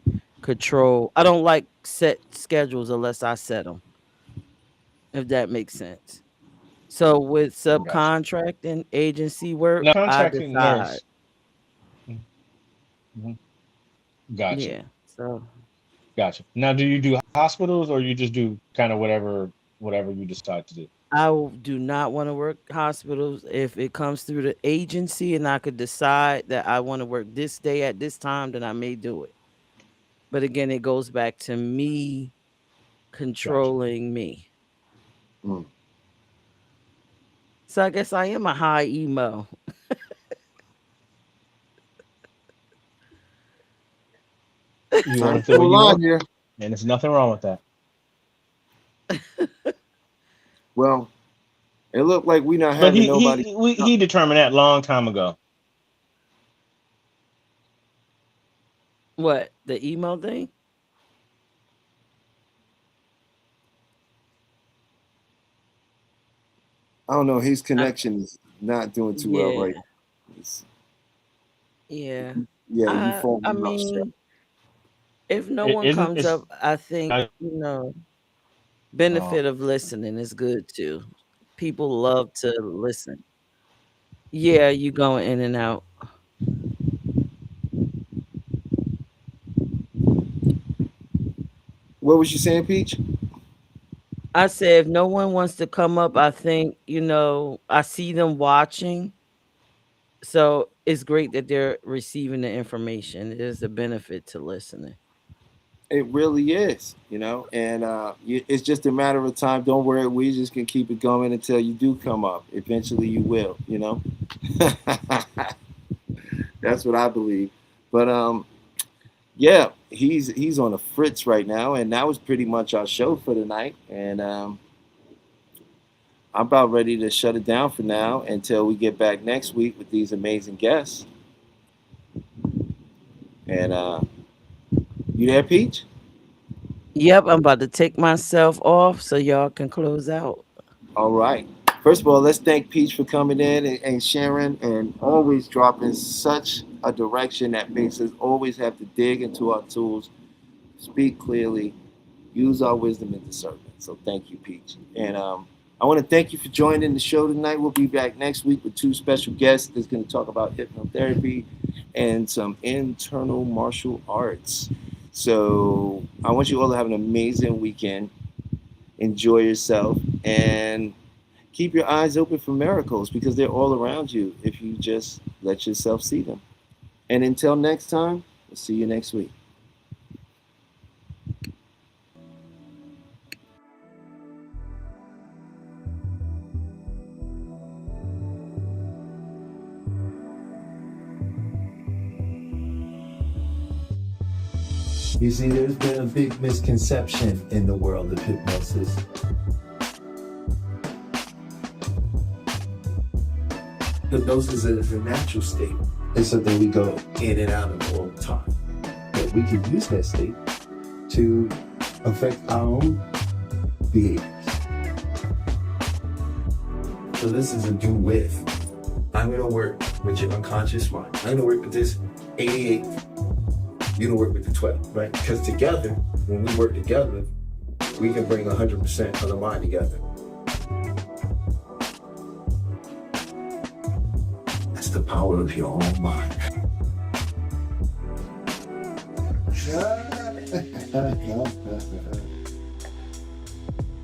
control. I don't like set schedules unless I set them, if that makes sense. So with Gotcha. subcontracting agency work, Now, I contracting decide. nurse. Mhm. Gotcha. Yeah. So Gotcha. Now, do you do hospitals or you just do kind of whatever you decide to do? do not want to work hospitals. If it comes through the agency and I could decide that I want to work this day at this time, then I may do it. But again, it goes back to me Gotcha. controlling me. Mm. So I guess I am a high emo. You want Time to to feel what draw a you line want, here. and there's nothing wrong with that. Well, it looked like we not But having nobody. he determined that long time ago. What, the emo thing? I don't know. His I, connection is not doing too well yeah, right now. yeah. Yeah, you I falling off. mean, if no It one isn't. comes It's up, I think, I, benefit oh, of listening is good too. People love to listen. Yeah, you going in and out. What was you saying, Peach? I said if no one wants to come up, I think, I see them watching. So it's great that they're receiving the information. It is a benefit to listening. It really is, and it's just a matter of time. Don't worry, we just can keep it going until you do come up. Eventually, you will. That's what I believe. But yeah, he's on a fritz right now, and that was pretty much our show for tonight. And I'm about ready to shut it down for now until we get back next week with these amazing guests. And you there, Peach? Yep, I'm about to take myself off so y'all can close out. All right. First of all, let's thank Peach for coming in and sharing and always dropping such a direction that makes us always have to dig into our tools, speak clearly, use our wisdom and discernment. So thank you, Peach. And I want to thank you for joining the show tonight. We'll be back next week with two special guests that's going to talk about hypnotherapy and some internal martial arts. So I want you all to have an amazing weekend. Enjoy yourself and keep your eyes open for miracles because they're all around you if you just let yourself see them. And until next time, we'll see you next week. You see, there's been a big misconception in the world of hypnosis. Hypnosis is a natural state. It's something we go in and out of all the time. But we can use that state to affect our own behaviors. So this is a do with. I'm gonna work with your unconscious mind. I'm gonna work with this 88. You're gonna work with the 12, right? Because together, when we work together, we can bring 100% of the mind together. That's the power of your own mind.